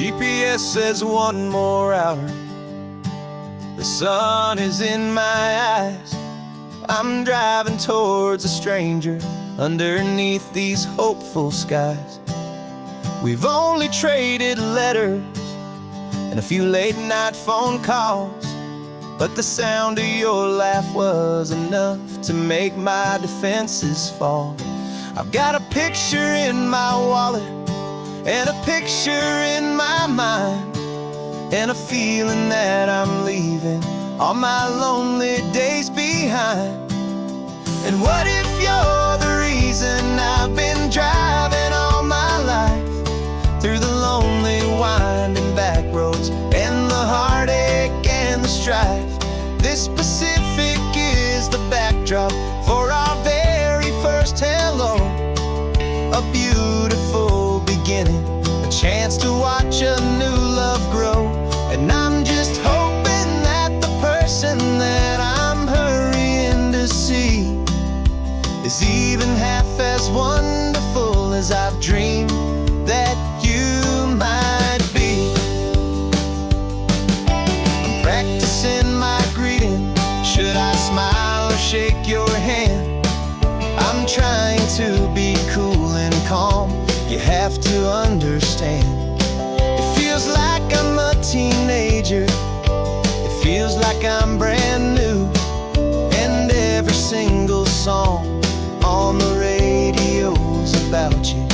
GPS says one more hour. The sun is in my eyes. I'm driving towards a stranger underneath these hopeful skies. We've only traded letters and a few late night phone calls, but the sound of your laugh was enough to make my defenses fall. I've got a picture in my wallet and a picture in my mind, and a feeling that I'm leaving all my lonely days behind. And what if you're the reason I've been driving all my life, through the lonely winding back roads and the heartache and the strife? This Pacific is the backdrop for our very first hello. A beautiful beginning, a chance to watch a new love grow. And I'm just hoping that the person that I'm hurrying to see is even half as wonderful as I've dreamed that you might be. I'm practicing my greeting. Should I smile or shake your hand? I'm trying to be cool and calm. You have to understand. It feels like I'm a teenager. It feels like I'm brand new. And every single song on the radio's about you.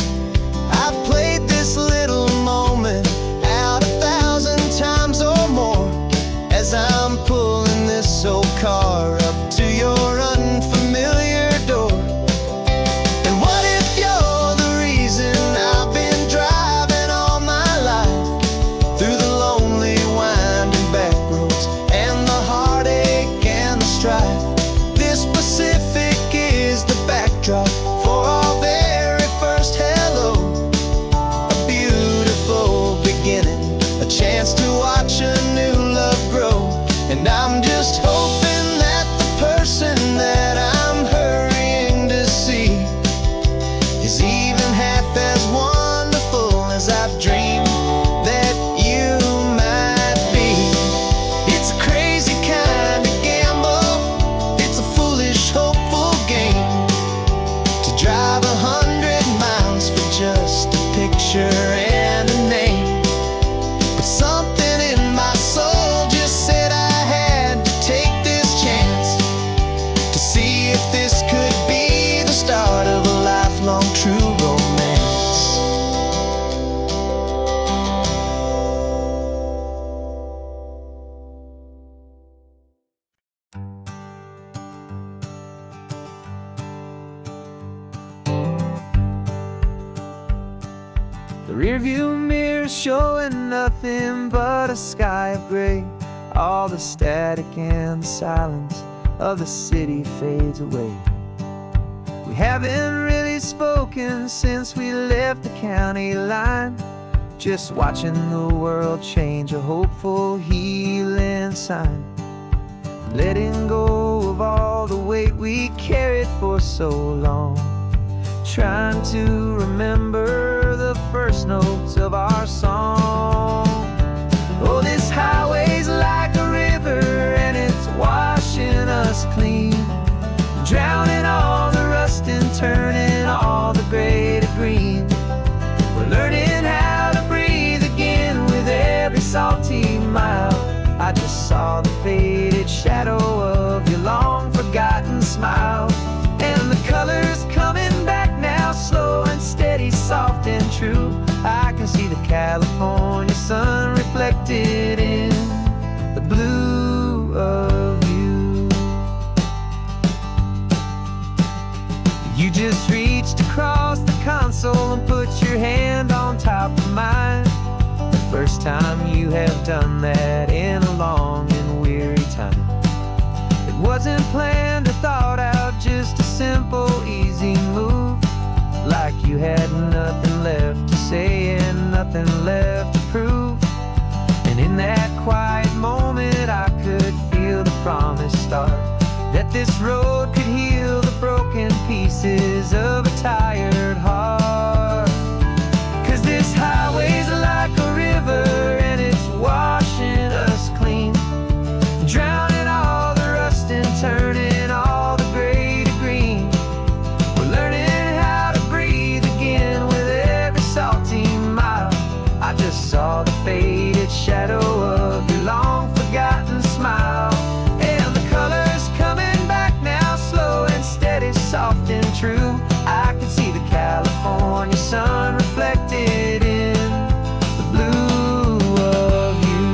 I've played this little moment out 1,000 times or more, as I'm pulling this old car up to your unfamiliar door. And what if you're the reason I've been driving all my life, through the lonely winding back roads and the heartache and the strife? This Pacific is the backdrop for our very first hello. A beautiful beginning, a chance to watch a new love grow. And I'm just hoping that the person that I'm hurrying to see is even half as wonderful as I've dreamed that you might be. It's a crazy kind of gamble. It's a foolish, hopeful game to drive 100 miles for just a picture and a name. But something in my soul just said I had to take this chance to see if this could be the start of a lifelong true romance. The rearview mirror's showing nothing but a sky of gray. All the static and the silence of the city fades away. We haven't really spoken since we left the county line, just watching the world change, a hopeful healing sign. Letting go of all the weight we carried for so long, trying to remember the first notes of our song. Oh, this highway's like a river and it's washing us clean, drowning all the rust and turning all the gray to green. We're learning how to breathe again with every salty mile. I just saw the faded shadow of your long forgotten smile, and the colors coming back now, slow and steady, soft and true. I can see the California sun reflected in the blue of you. You just reached across the console and put your hand on top of mine. The first time you have done that in a long and weary time. It wasn't planned or thought out, just a simple, easy move. Like you had nothing left to say and nothing left to prove. And in that quiet moment I could feel the promise start, that this road could heal the broken pieces of a tired heart. 'Cause this highway's like a river see the California sun reflected in the blue of you.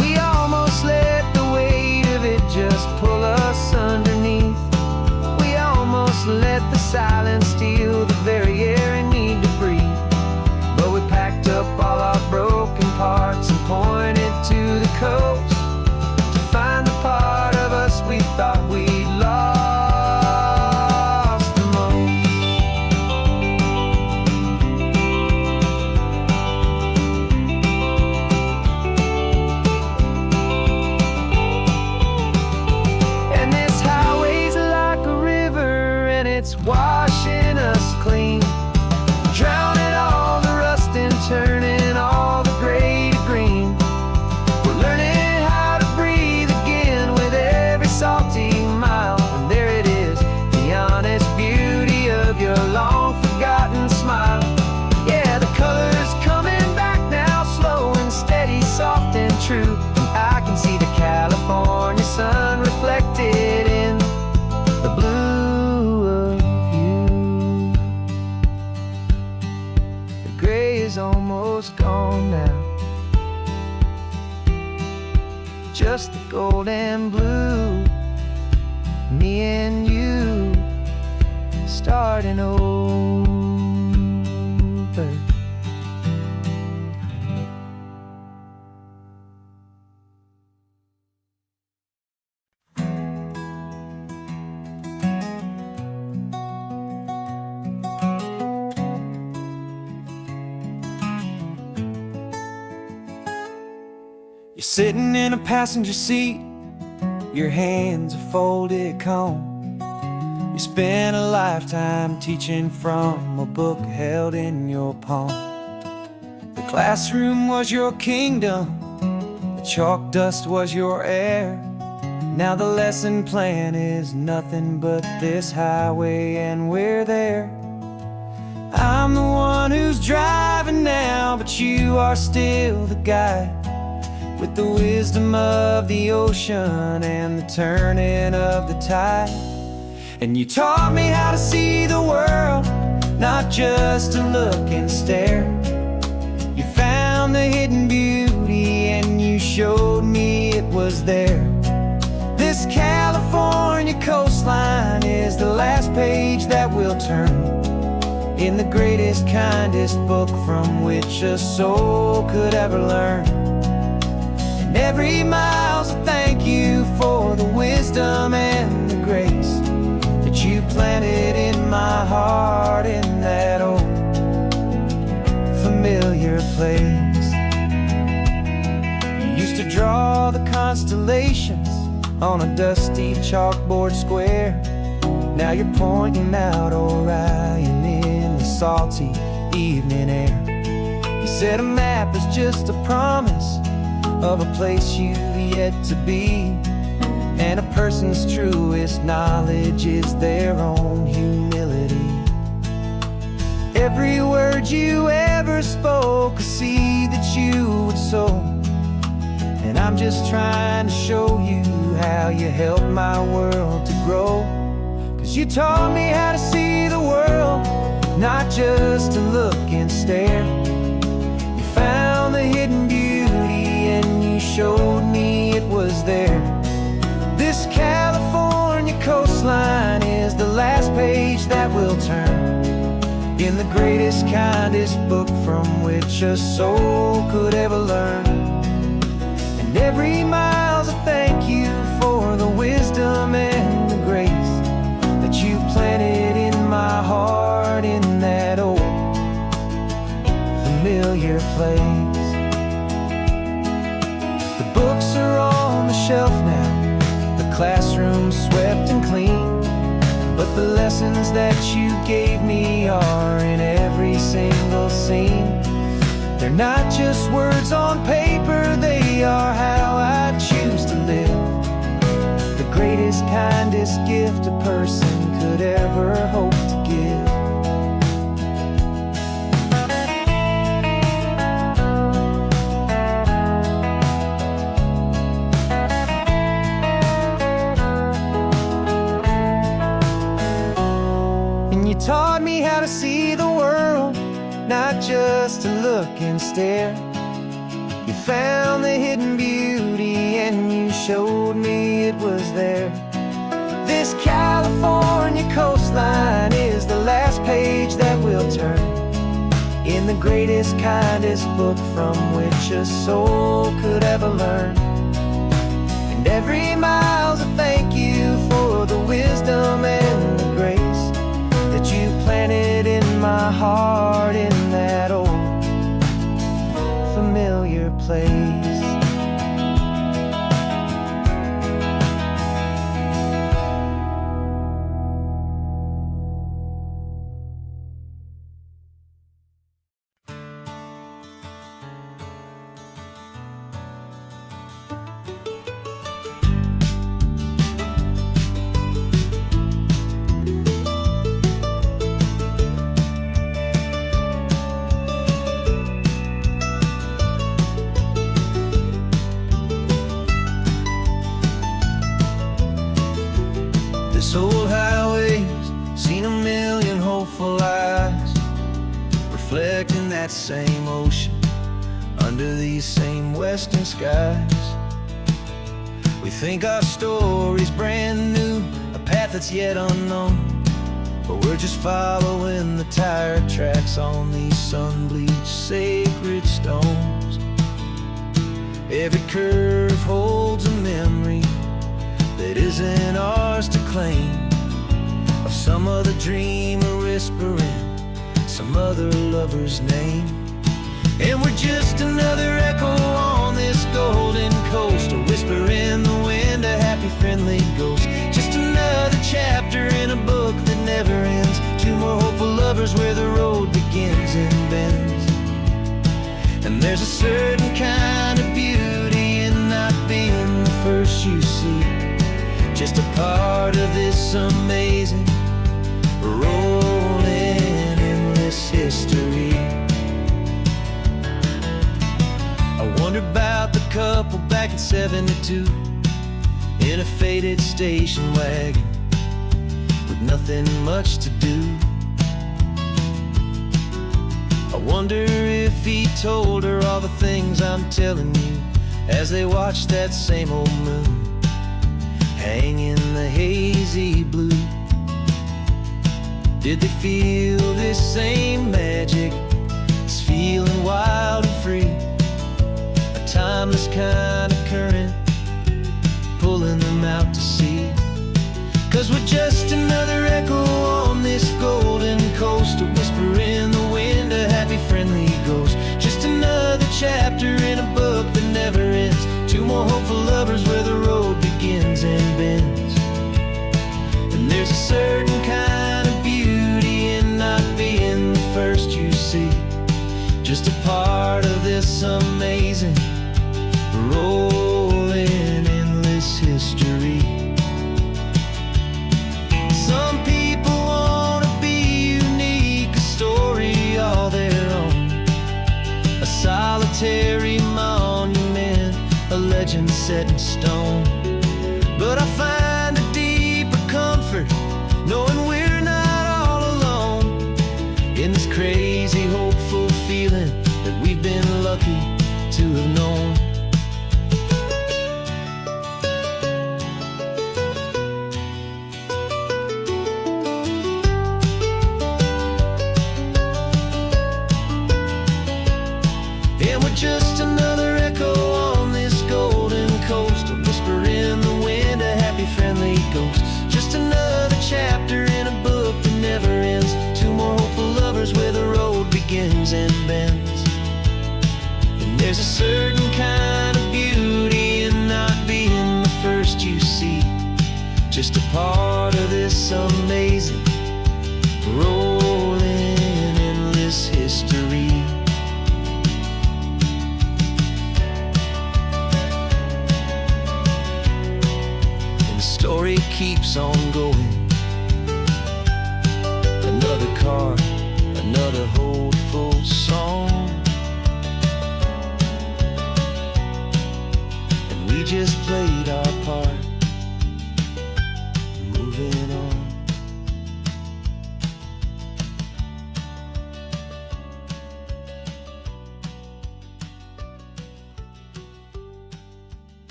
We almost let the weight of it just pull us underneath. We almost let the silence steal the very air I need to breathe. But we packed up all our broken parts and pointed to the coast to find the part of us we thought we'd lost the most. And this highway's like a river, and it's washing us clean, drowning all the rust and turning all the gray to green. We're learning how to breathe again with every salty mile. And there it is, the honest beauty of your long forgotten smile. Yeah, the color's coming back now, slow and steady, soft and true. And I can see the California sun reflected in the blue of you. The gray is almost gone now, just the gold and blue, me and you starting over. You're sitting in a passenger seat, your hands are folded calm. You spent a lifetime teaching from a book held in your palm. The classroom was your kingdom, the chalk dust was your air. Now the lesson plan is nothing but this highway, and we're there. I'm the one who's driving now, but you are still the guide, with the wisdom of the ocean and the turning of the tide. And you taught me how to see the world, not just to look and stare. You found the hidden beauty and you showed me it was there. This California coastline is the last page that we'll turn in the greatest, kindest book from which a soul could ever learn. Every mile's a thank you for the wisdom and the grace that you planted in my heart in that old familiar place. You used to draw the constellations on a dusty chalkboard square. Now you're pointing out Orion in the salty evening air. You said a map is just a promise of a place you've yet to be, and a person's truest knowledge is their own humility. Every word you ever spoke, a seed that you would sow, and I'm just trying to show you how you helped my world to grow. 'Cause you taught me how to see the world, not just to look and stare. You found the hidden beauty and you showed me it was there. This California coastline is the last page that we'll turn in the greatest, kindest book from which a soul could ever learn. And every mile's a thank you for the wisdom and the grace that you planted in my heart in that old familiar place. The books are on the shelf now, the classroom swept and clean, but the lessons that you gave me are in every single scene. They're not just words on paper, they are how I choose to live. The greatest, kindest gift a person could ever hope to give. taught me how to see the world, not just to look and stare. You found the hidden beauty and you showed me it was there. This California coastline is the last page that we'll turn in the greatest, kindest book from which a soul could ever learn. And every mile's a thank you for the wisdom and the grace that you planted in my heart in that old familiar place. This old highway's seen a million hopeful eyes, reflecting that same ocean under these same western skies. We think our story's brand new, a path that's yet unknown, but we're just following the tire tracks on these sun-bleached sacred stones. Every curve holds a memory that isn't ours to claim, of some other dreamer whispering some other lover's name. And we're just another echo on this golden coast, a whisper in the wind, a happy friendly ghost. Just another chapter in a book that never ends, two more hopeful lovers where the road begins and bends. And there's a certain kind of beauty in not being the first you see, just a part of this amazing, rolling, endless history. I wonder about the couple back in '72 in a faded station wagon with nothing much to do. I wonder if he told her all the things I'm telling you as they watched that same old moon hang in the hazy blue. Did they feel this same magic, this feeling wild and free, a timeless kind of current pulling them out to sea? 'Cause we're just another echo on this golden coast, a whisper in the wind, a happy friendly ghost. Just another chapter in a book that never ends, two more hopeful lovers where the road begins and bends. And there's a certain kind of beauty in not being the first you see, just a part of this amazing, rolling, endless history. Some people want to be unique, a story all their own, a solitary monument, a legend set in stone. But I find a deeper comfort knowing we're not all alone in this crazy, hopeful feeling that we've been lucky to have known. And we're just another echo on this golden coast, a whisper in the wind, a happy friendly ghost. Just another chapter in a book that never ends, two more hopeful lovers where the road begins and bends. And there's a certain kind of beauty in not being the first you see, just a part of this amazing, rolling, endless history. Story keeps on going. Another car, another hopeful song, and we just played our part, moving on.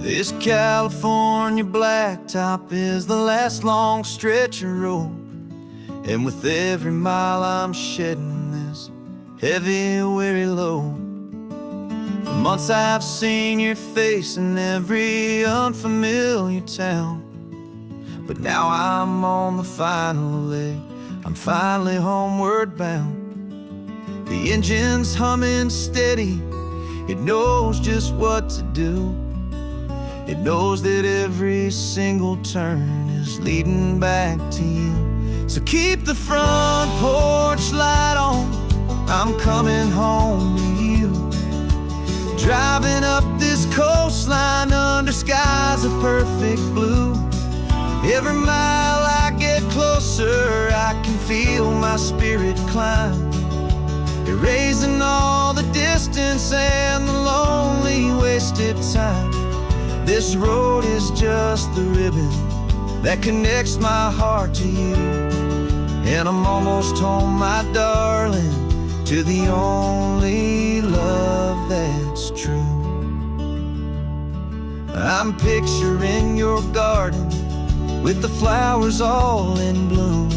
This California blacktop is the last long stretch of road, and with every mile I'm shedding this heavy, weary load. For months I've seen your face in every unfamiliar town, but now I'm on the final leg, I'm finally homeward bound. The engine's humming steady, it knows just what to do. It knows that every single turn is leading back to you. So keep the front porch light on, I'm coming home to you. Driving up this coastline under skies of perfect blue. Every mile I get closer, I can feel my spirit climb, erasing all the distance and the lonely wasted time. This road is just the ribbon that connects my heart to you, and I'm almost home, my darling, to the only love that's true. I'm picturing your garden with the flowers all in bloom.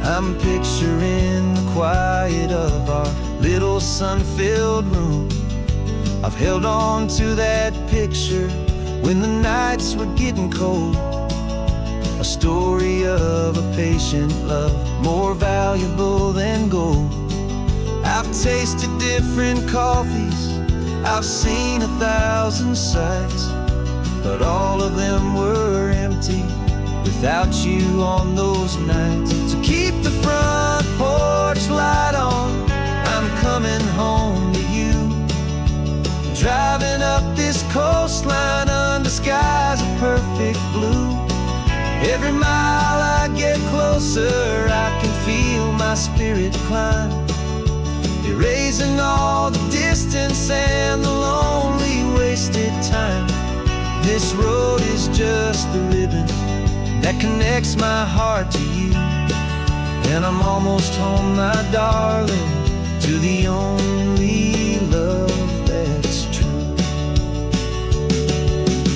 I'm picturing the quiet of our little sun-filled room. I've held on to that picture when the nights were getting cold, a story of a patient love, more valuable than gold. I've tasted different coffees, I've seen 1,000 sights, but all of them were empty without you on those nights. So keep the front porch light on, I'm coming home to you. Driving up this coastline under skies of perfect blue. Every mile I get closer, I can feel my spirit climb, erasing all the distance and the lonely wasted time. This road is just the ribbon that connects my heart to you, and I'm almost home, my darling, to the only love that's true.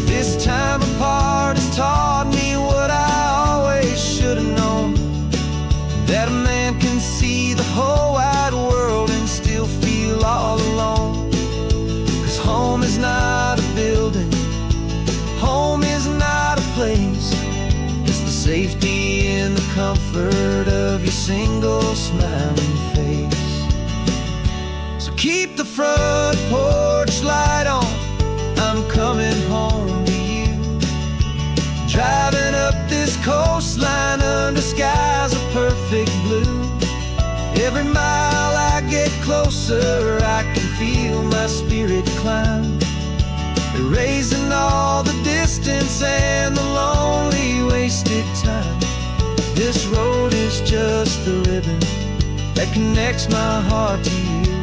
This time apart has taught me what I always should have known, that a man can see the whole wide world and still feel all alone. 'Cause home is not a building, home is not a place, it's the safety and the comfort of your single smiling face. So keep the front porch light on, I'm coming home to you. Driving up this coastline under skies of perfect blue. Every mile I get closer, I can feel my spirit climb, erasing all the distance and the lonely wasted time. This road is just the ribbon that connects my heart to you,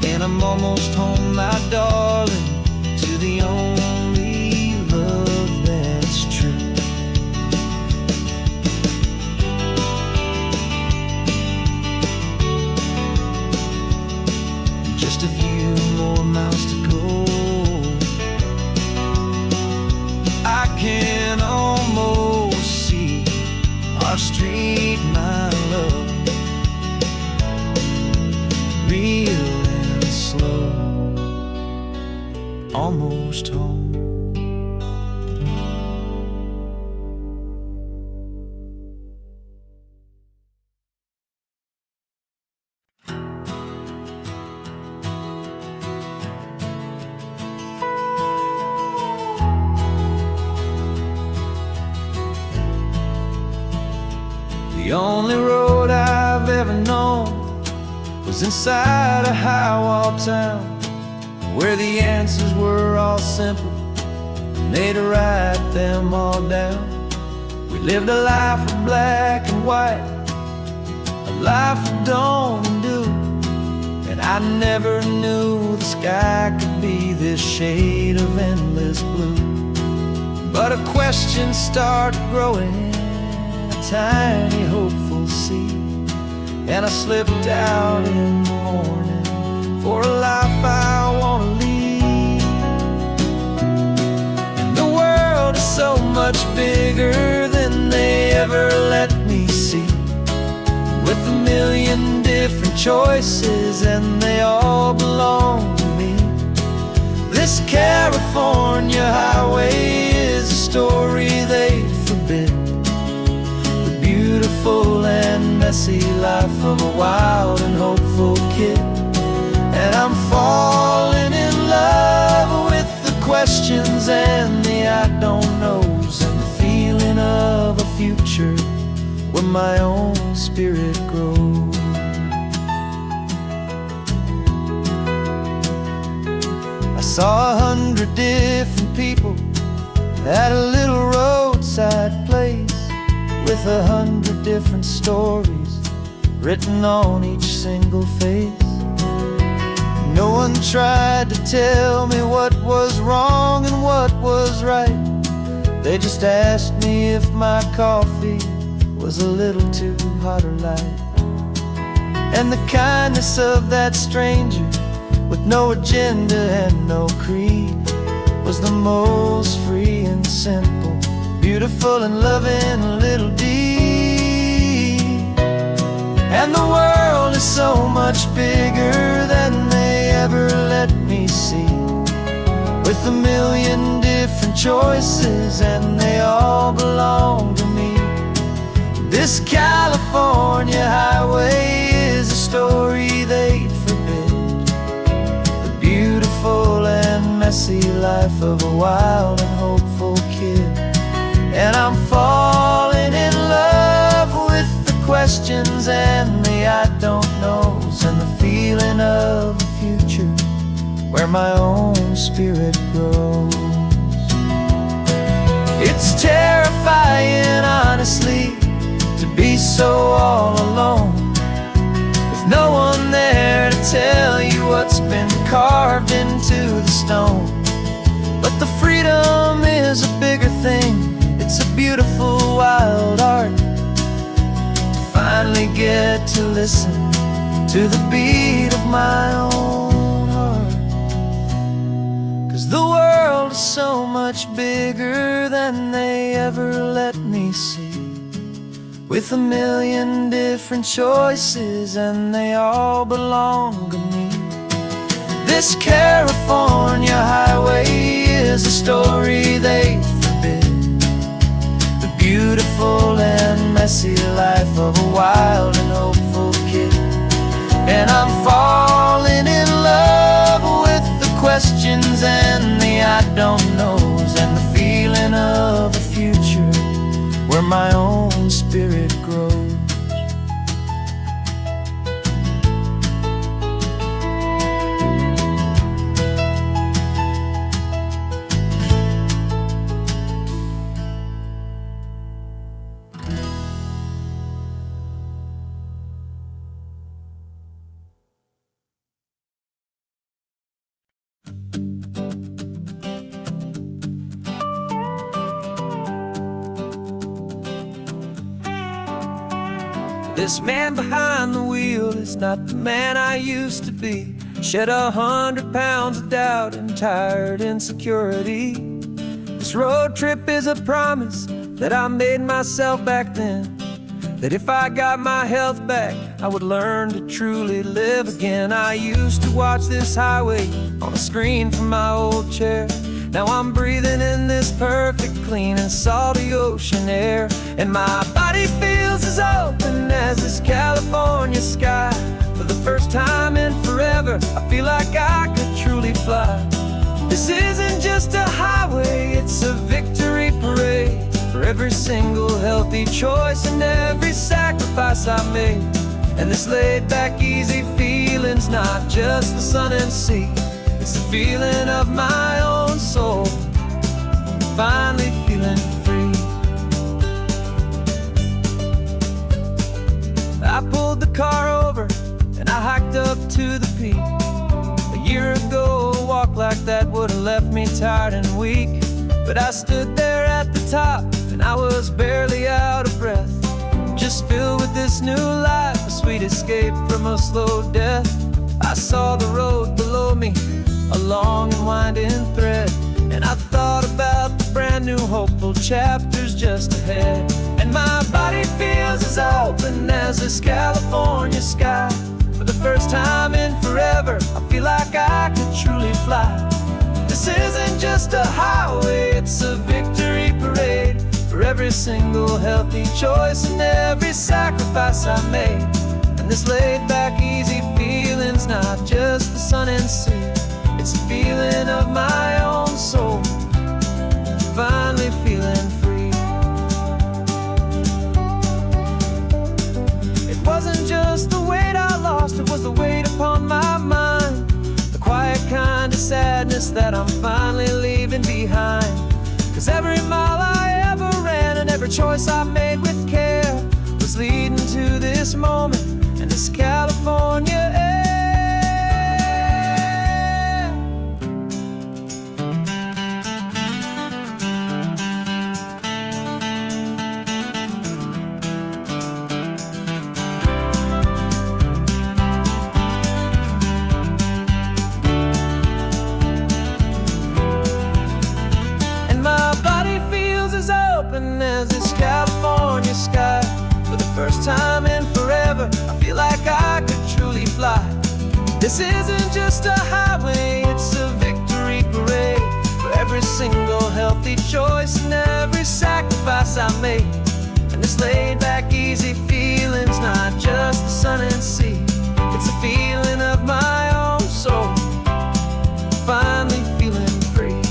and I'm almost home, my darling, to the only love that's true. Just a few more miles to go, I can almost see our street, my love, real and slow, almost home. The only road I've ever known was inside a high-wall town, where the answers were all simple and they'd write them all down. We lived a life of black and white, a life of don't and do, and I never knew the sky could be this shade of endless blue. But a question started growing, tiny hopeful seed, and I slipped out in the morning for a life I want to lead. much bigger than they ever let me see, with a million different choices and they all belong to me. This California highway is a story they forbid, the beautiful and messy life of a wild and hopeful kid. And I'm falling in love with the questions and the I don't knows, and the feeling of a future where my own spirit grows. I saw 100 different people at a little roadside place, with 100 different stories written on each single face. No one tried to tell me what was wrong and what was right. They just asked me if my coffee was a little too hot or light. And the kindness of that stranger, with no agenda and no creed, was the most free and simple, beautiful and loving little deed. And the world is so much bigger than they ever let me see, with a million different choices and they all belong to me. This California highway is a story they'd forbid, the beautiful and messy life of a wild and hopeful kid. And I'm falling in love with the questions and the I don't knows, and the feeling of a future where my own spirit grows. It's terrifying, honestly, to be so all alone, with no one there to tell you what's been carved into the stone. But the freedom is a bigger thing, it's a beautiful wild art, to finally get to listen to the beat of my own heart. 'Cause the world is so much bigger than they ever let me see, with a million different choices and they all belong to me. This California highway is a story they forbid, the beautiful and messy life of a wild and hopeful kid. And I'm falling in love with the questions and the I don't knows, and the feeling of a future where my own spirit grows. This man behind the wheel is not the man I used to be. Shed 100 pounds of doubt and tired insecurity. This road trip is a promise that I made myself back then, that if I got my health back, I would learn to truly live again. I used to watch this highway on a screen from my old chair. Now I'm breathing in this perfect, clean and salty ocean air, and my body feels as open as this California sky. For the first time in forever, I feel like I could truly fly. This isn't just a highway, it's a victory parade for every single healthy choice and every sacrifice I made. And this laid back, easy feeling's not just the sun and sea, it's the feeling of my own soul, finally feeling free. I pulled the car over and I hiked up to the peak. A year ago, a walk like that would have left me tired and weak. But I stood there at the top and I was barely out of breath, just filled with this new life, a sweet escape from a slow death. I saw the road below me, a long and winding thread, and I thought about the brand new hopeful chapters just ahead. And my body feels as open as this California sky. For the first time in forever, I feel like I could truly fly. This isn't just a highway, it's a victory parade. For every single healthy choice and every sacrifice I made. And this laid back easy feeling's not just the sun and sea, it's a feeling of my own soul, finally feeling free. It wasn't just the weight I lost, it was the weight upon my mind. The quiet kind of sadness that I'm finally leaving behind. 'Cause every mile I ever ran and every choice I made with care was leading to this moment and this California air. As this California sky. For the first time in forever, I feel like I could truly fly. This isn't just a highway, it's a victory parade. For every single healthy choice and every sacrifice I made. And this laid back easy feeling's not just the sun and sea, it's a feeling of my own soul, finally feeling free.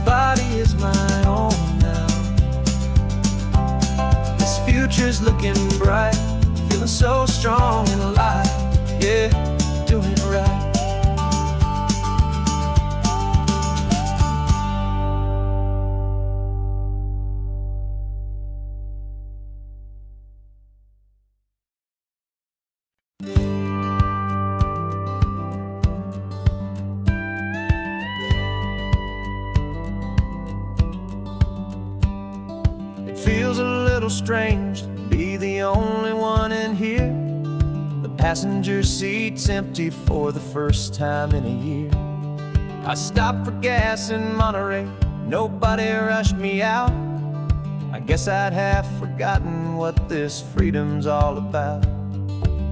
Body is my own now. This future's looking bright, feeling so strong and alive. Yeah, doing right. Feels a little strange to be the only one in here. The passenger seat's empty for the first time in a year. I stopped for gas in Monterey, nobody rushed me out. I guess I'd half forgotten what this freedom's all about.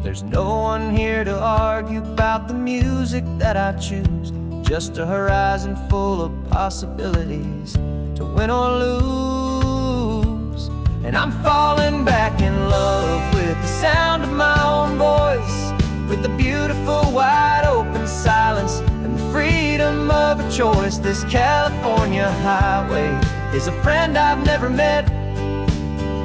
There's no one here to argue about the music that I choose, just a horizon full of possibilities to win or lose. And I'm falling back in love with the sound of my own voice, with the beautiful wide open silence and the freedom of a choice. This California highway is a friend I've never met,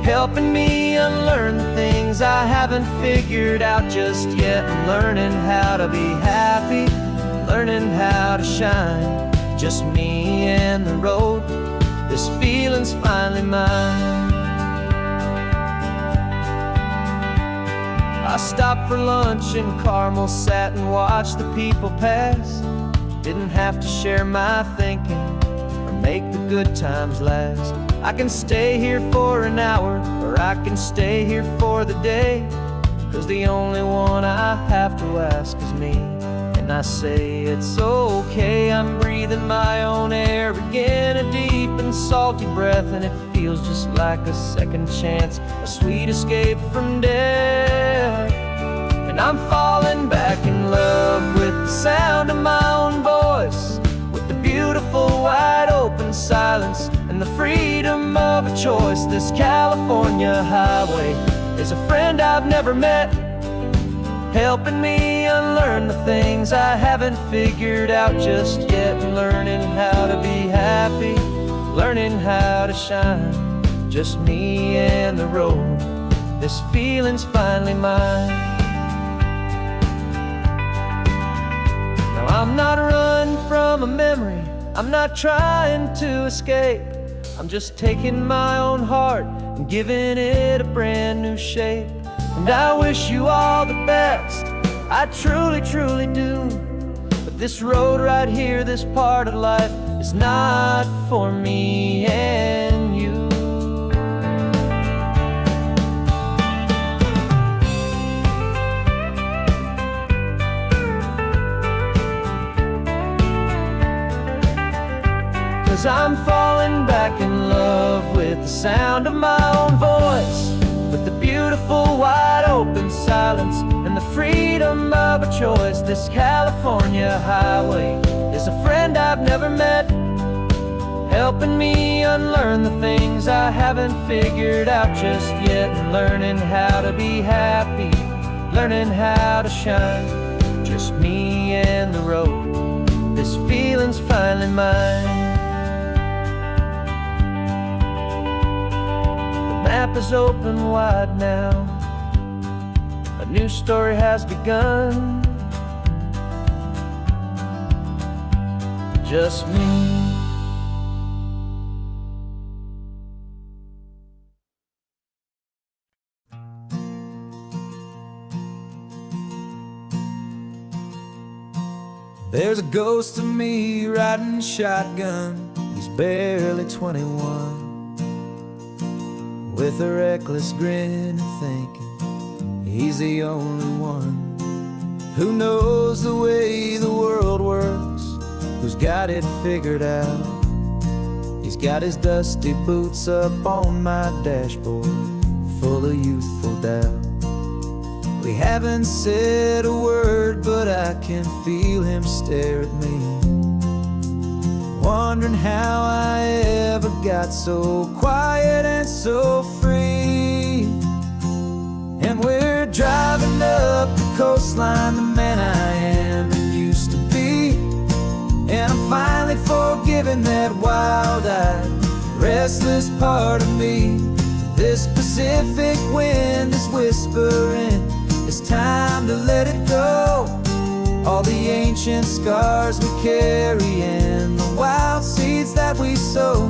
helping me unlearn the things I haven't figured out just yet. I'm learning how to be happy, learning how to shine, just me and the road. This feeling's finally mine. I stopped for lunch in Carmel, sat and watched the people pass. Didn't have to share my thinking or make the good times last. I can stay here for an hour, or I can stay here for the day, 'cause the only one I have to ask is me. And I say it's okay, I'm breathing my own air again, a deep and salty breath, and it feels just like a second chance, a sweet escape from death. And I'm falling back in love with the sound of my own voice, with the beautiful wide open silence and the freedom of a choice. This California highway is a friend I've never met, helping me unlearn the things I haven't figured out just yet. Learning how to be happy, learning how to shine, just me and the road. This feeling's finally mine. Now I'm not running from a memory, I'm not trying to escape. I'm just taking my own heart and giving it a brand new shape. And I wish you all the best, I truly, truly do. But this road right here, this part of life, is not for me and you. 'cause I'm falling back in love with the sound of my own voice, with the beautiful wide open silence and the freedom of a choice. This California highway is a friend I've never met, helping me unlearn the things I haven't figured out just yet, and learning how to be happy, learning how to shine. Just me and the road, this feeling's finally mine. The map is open wide now, a new story has begun. Just me. There's a ghost of me riding shotgun. He's barely 21, with a reckless grin and thinking he's the only one who knows the way the world works, who's got it figured out. He's got his dusty boots up on my dashboard, full of youthful doubt. We haven't said a word, but I can feel him stare at me, wondering how I ever got so quiet and so free. And we're driving up the coastline, the man I am and used to be, and I'm finally forgiving that wild-eyed, restless part of me. This Pacific wind is whispering, it's time to let it go. All the ancient scars we carry and the wild seeds that we sow.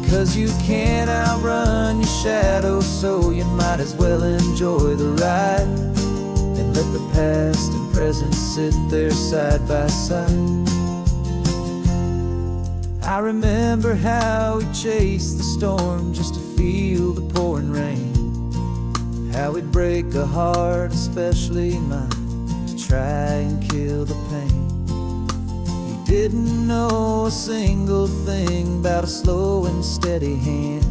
'Cause you can't outrun your shadow, so you might as well enjoy the ride, and let the past and present sit there side by side. I remember how we chased the storm just to feel the pouring rain, how we'd break a heart, especially mine, to try and kill the pain. He didn't know a single thing about a slow and steady hand.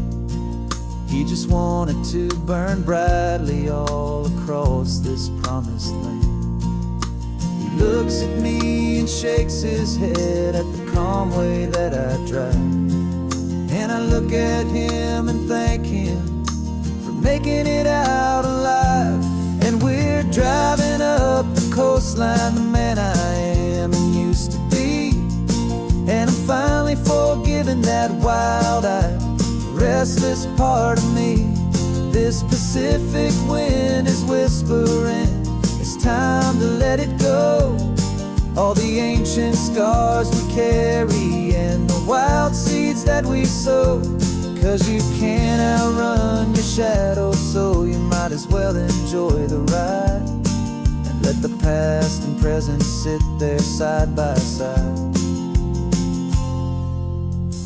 He just wanted to burn brightly all across this promised land. He looks at me and shakes his head at the calm way that I drive, and I look at him and thank him making it out alive. And we're driving up the coastline, the man I am and used to be, and I'm finally forgiving that wild-eyed, restless part of me. This Pacific wind is whispering, it's time to let it go. All the ancient scars we carry and the wild seeds that we sow. 'Cause you can't outrun your shadow, so you might as well enjoy the ride, and let the past and present sit there side by side.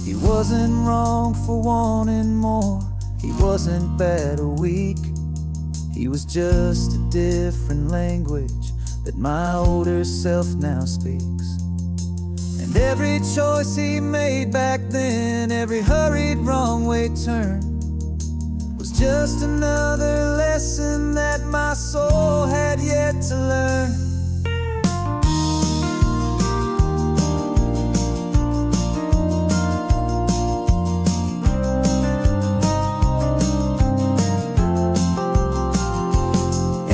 He wasn't wrong for wanting more, he wasn't bad or weak. He was just a different language that my older self now speaks. And every choice he made back then, every hurried wrong way turn, was just another lesson that my soul had yet to learn.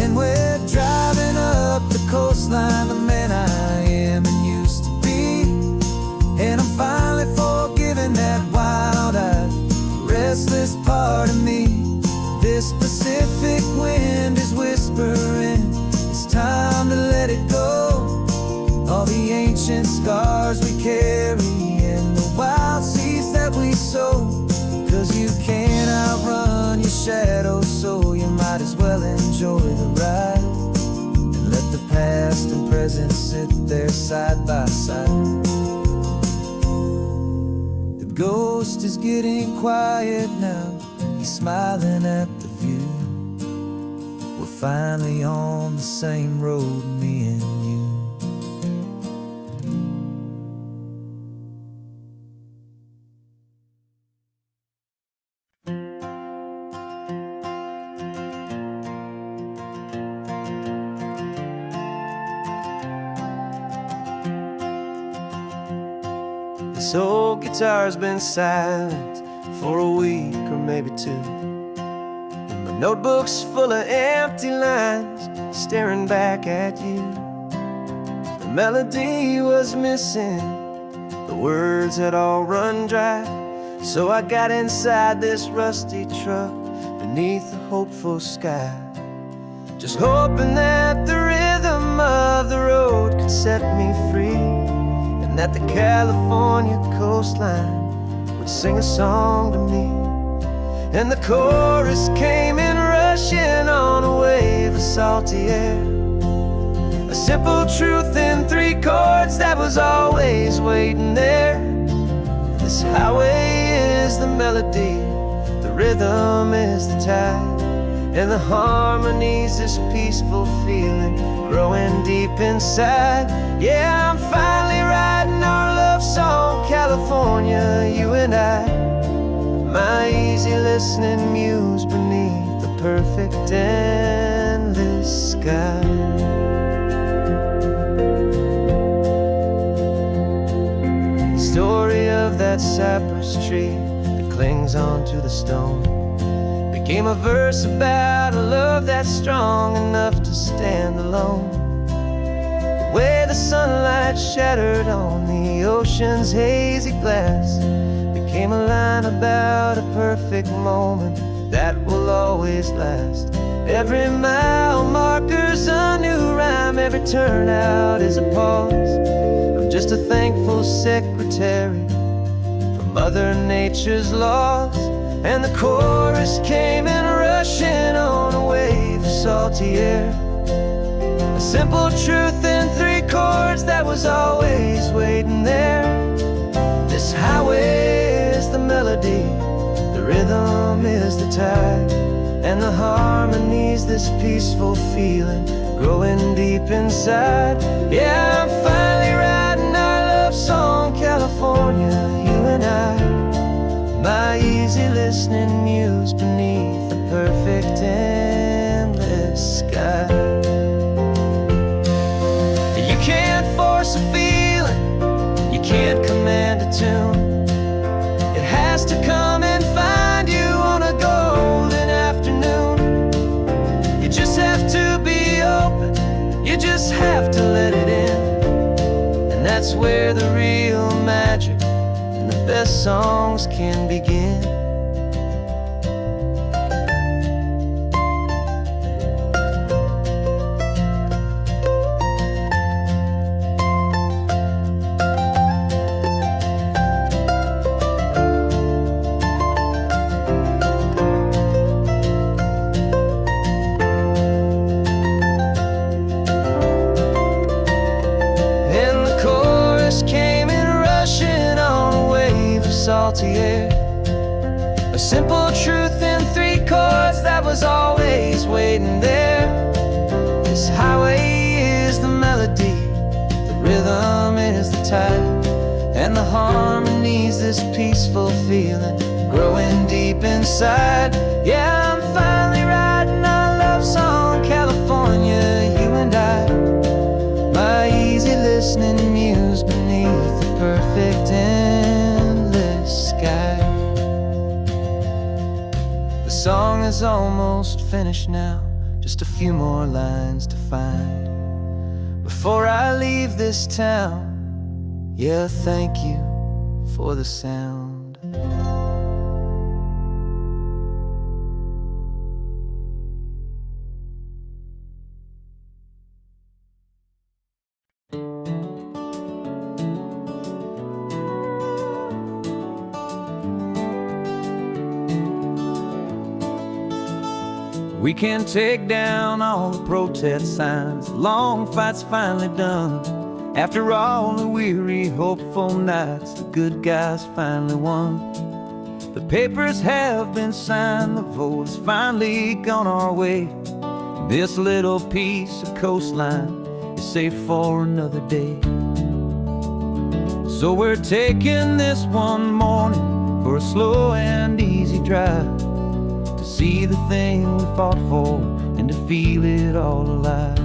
And we're driving up the coastline, the man I am and used to be, and I'm finally forgiving that wild-eyed, restless part of me. This Pacific wind is whispering, it's time to let it go. All the ancient scars we carry and the wild seeds that we sow. 'Cause you can't outrun your shadow, so you might as well enjoy the ride, and let the past and present sit there side by side. The ghost is getting quiet now, he's smiling at the view. We're finally on the same road, me and you. This old guitar's been silent for a week or maybe two, and my notebook's full of empty lines staring back at you. The melody was missing, the words had all run dry, so I got inside this rusty truck beneath a hopeful sky, just hoping that the rhythm of the road could set me free, and that the California coastline would sing a song to me. And the chorus came in rushing on a wave of salty air, a simple truth in 3 chords that was always waiting there. This highway is the melody, the rhythm is the tide, and the harmony's this peaceful feeling growing deep inside. Yeah, I'm finally writing our love song, California, you and I, my easy listening muse beneath the perfect endless sky. The story of that cypress tree that clings onto the stone became a verse about a love that's strong enough to stand alone. The way the sunlight shattered on the ocean's hazy glass became a line about a perfect moment that will always last. Every mile marker's a new rhyme, every turnout is a pause. I'm just a thankful secretary for Mother Nature's laws. And the chorus came in rushing on a wave of salty air, a simple truth in 3 chords that was always waiting there. This highway is the melody, the rhythm is the tide, and the harmony's this peaceful feeling growing deep inside. Yeah, I'm finally writing our love song, California, you and I, my easy listening muse beneath the perfect endless sky. You can't force a feeling, you can't command a tune. It has to come and find you on a golden afternoon. You just have to be open, you just have to let it in, and that's where the real magic and the best songs can begin. Salty air, a simple truth in 3 chords that was always waiting there. This highway is the melody, the rhythm is the tide, and the harmony's this peaceful feeling growing deep inside. Yeah, I'm finally writing our love song, California, you and I, my easy listening muse beneath the perfect endless sky. The song is almost finished now, just a few more lines to find before I leave this town. Yeah, thank you for the sound. We can take down all the protest signs, long fight's finally done. After all the weary, hopeful nights, the good guys finally won. The papers have been signed, the vote has finally gone our way. This little piece of coastline is safe for another day. So we're taking this one morning for a slow and easy drive, to see the thing we fought for and to feel it all alive.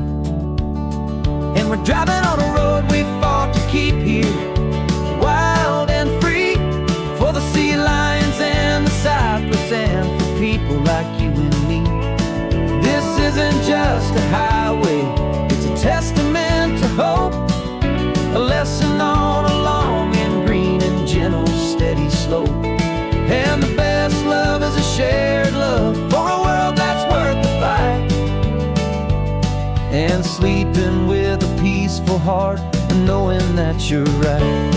And we're driving on a road we fought to keep here, wild and people like you and me. This isn't just a highway, it's a testament to hope, a lesson on a long and green and gentle steady slope. And the best love is a shared love for a world that's worth the fight. And sleeping with a peaceful heart and knowing that you're right.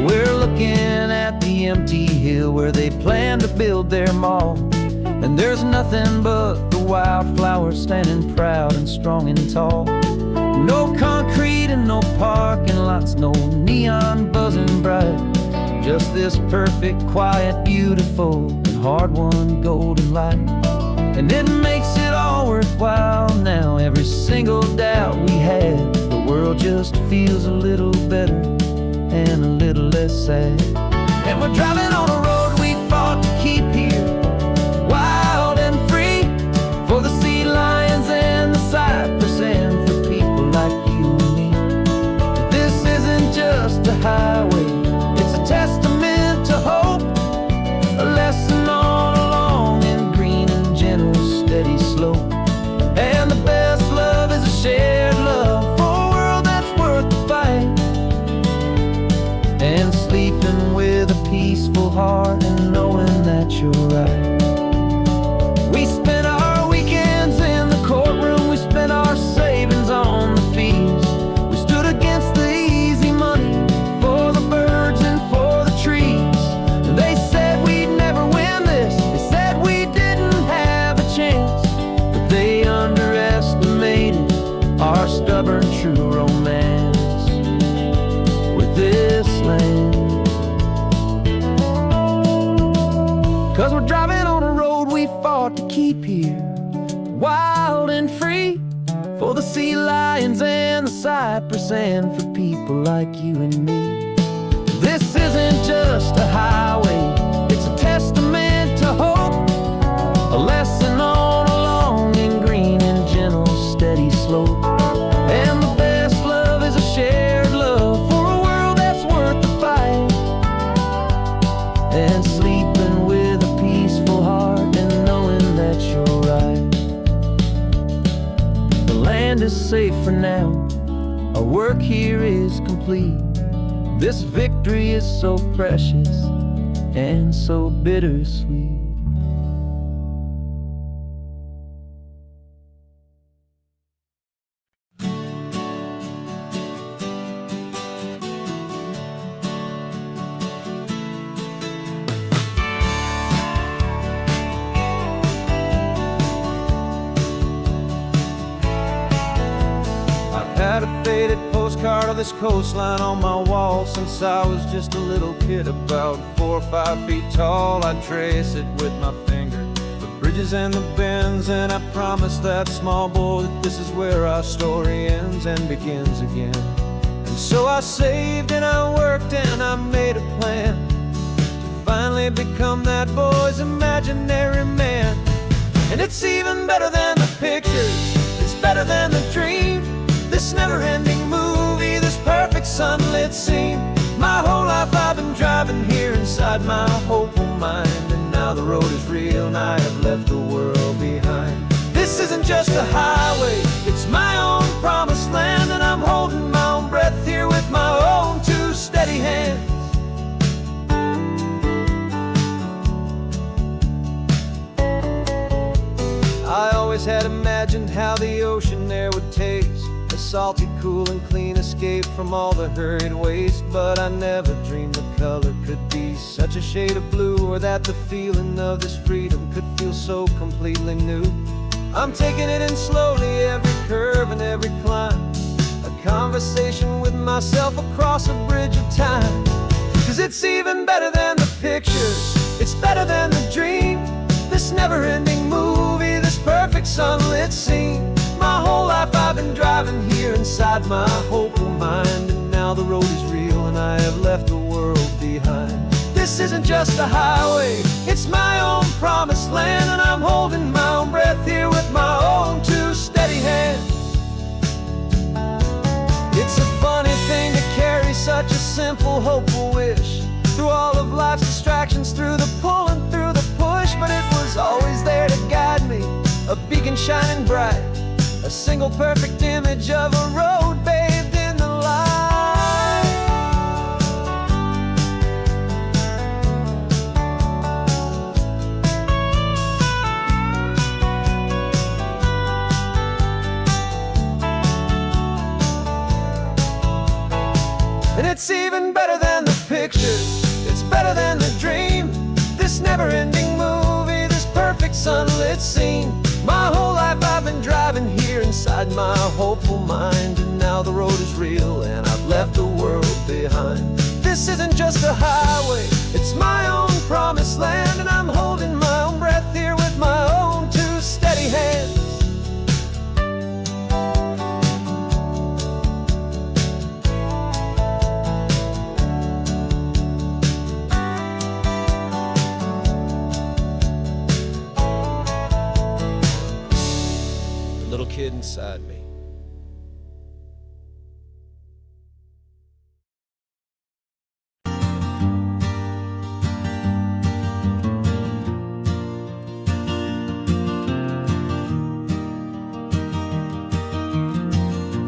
We're looking at the empty hill where they plan to build their mall, and there's nothing but the wildflowers standing proud and strong and tall. No concrete and no parking lots, no neon buzzing bright, just this perfect, quiet, beautiful, and hard-won golden light. And it makes it all worthwhile now. Every single doubt we had, the world just feels a little better and a little less sad. And we're driving on a road we fought to keep here, wild and free, for the sea lions and the cypress and for people like you and me. This isn't just a highway, it's a testament to hope, a lesson on a long and green and gentle steady slope. And the best love is a shared love for a world that's worth the fight. And sleeping with a peaceful heart and knowing that you're right. We spent our weekends in the courtroom, we spent our savings on the fees. We stood against the easy money for the birds and for the trees. And they said we'd never win this, they said we didn't have a chance, but they underestimated our stubborn true romance with this land. 'Cause we're driving on a road we fought to keep here, wild and free, for the sea lions and the cypress and for people like you and me. This isn't just a highway, it's a testament to hope, a lesson on a long and green and gentle steady slope. And the best love is a shared love for a world that's worth the fight. And sleeping with a peaceful heart and knowing that you're right. The land is safe for now, our work here is complete. This victory is so precious and so bittersweet. Had a faded postcard of this coastline on my wall since I was just a little kid, about 4 or 5 feet tall. I trace it with my finger, the bridges and the bends, and I promised that small boy that this is where our story ends and begins again. And so I saved and I worked and I made a plan to finally become that boy's imaginary man. And it's even better than the pictures, it's better than the dream, this never-ending movie, this perfect sunlit scene. My whole life I've been driving here inside my hopeful mind, and now the road is real and I have left the world behind. This isn't just a highway, it's my own promised land, and I'm holding my own breath here with my own 2 steady hands. I always had imagined how the ocean there would taste, a salty, cool and clean escape from all the hurried waste. But I never dreamed the color could be such a shade of blue, or that the feeling of this freedom could feel so completely new. I'm taking it in slowly, every curve and every climb, a conversation with myself across a bridge of time. 'Cause it's even better than the pictures, it's better than the dream, this never-ending movie, this perfect sunlit scene. My whole life I've been driving here inside my hopeful mind, and now the road is real and I have left the world behind. This isn't just a highway, it's my own promised land, and I'm holding my own breath here with my own 2 steady hands. It's a funny thing to carry such a simple, hopeful wish through all of single perfect image of a road bathed in the light. And it's even better than the pictures, it's better than the dream. This never-ending movie, this perfect sunlit scene. My whole life I've been driving here inside my hopeful mind, and now the road is real and I've left the world behind. This isn't just a highway, it's my own promised land, and I'm holding my own breath here with my own two steady hands. Little kid inside me.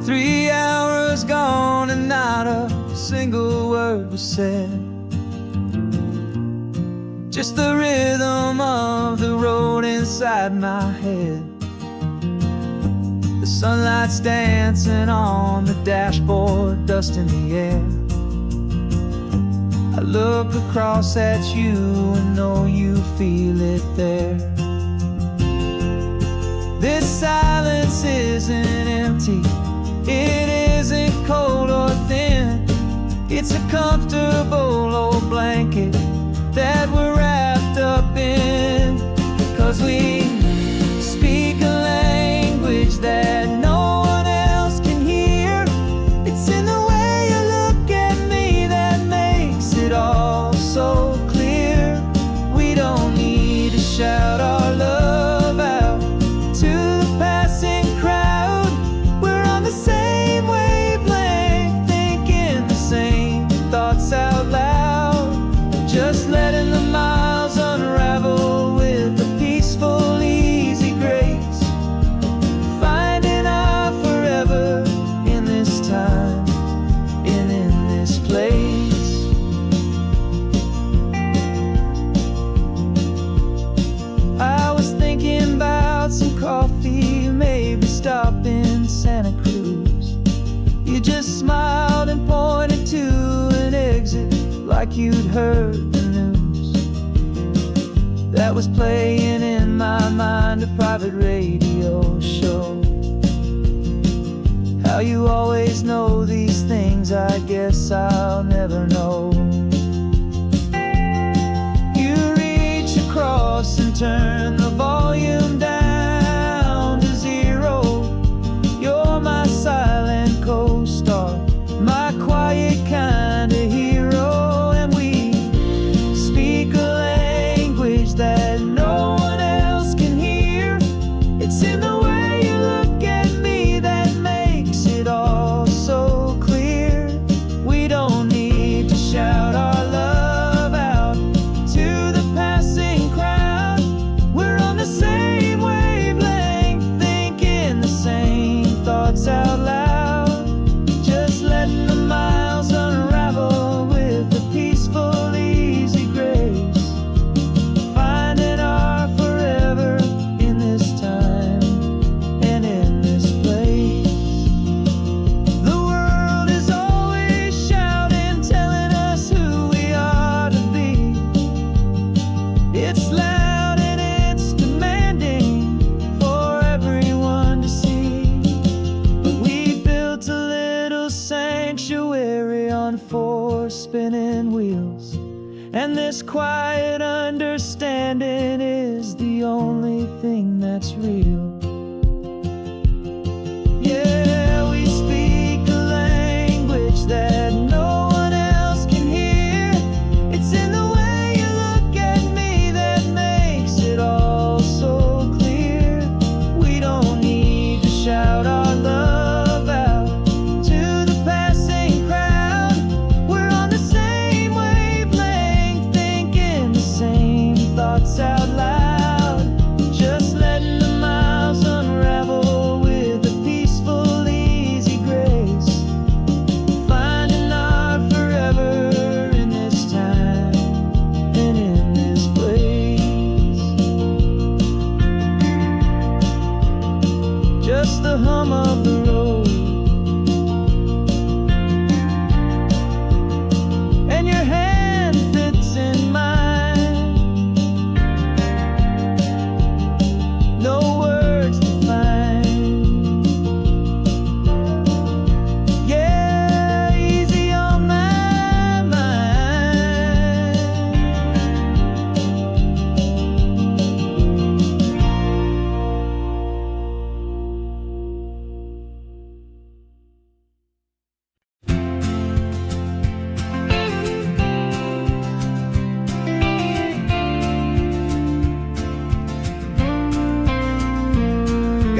Three hours gone and not a single word was said. Just the rhythm of the road inside my head. The sunlight's dancing on the dashboard, dust in the air. I look across at you and know you feel it there. This silence isn't empty, it isn't cold or thin. It's a comfortable old blanket that we're wrapped up in. 'Cause we speak a language that no one else can hear. It's in the way you look at me that makes it all so clear. We don't need to shout our love out to the passing crowd. We're on the same wavelength, thinking the same thoughts out loud. Just letting the miles unravel with a peaceful, easy grace. Finding our forever in this time and in this place. I was thinking about some coffee, maybe stop in Santa Cruz. You just smiled and pointed to an exit like you'd heard the news. That was playing in my mind, a private radio show. How you always know these things, I guess I'll never know. You reach across and turn the volume down to zero. You're my silent co-star, my quiet kind of hero. And we speak a language that no one else can hear. It's in the way you look at me that makes it all so clear. We don't need to shout our love out to the passing crowd. We're on the same wavelength, thinking the same thoughts out loud. Just letting the miles unravel with a peaceful, easy grace. Finding our forever in this time and in this place. The world is always shouting, telling us who we are to be. It's loud and it's demanding for everyone to see. But we built a little sanctuary on four spinning wheels, and this quiet understanding is the only thing that's real. Yeah, we speak a language that no one else can hear. It's in the way you look at me that makes it all so clear. We don't need to shout our love out to the passing crowd. We're on the same wavelength, thinking the same thoughts out loud. Just letting the miles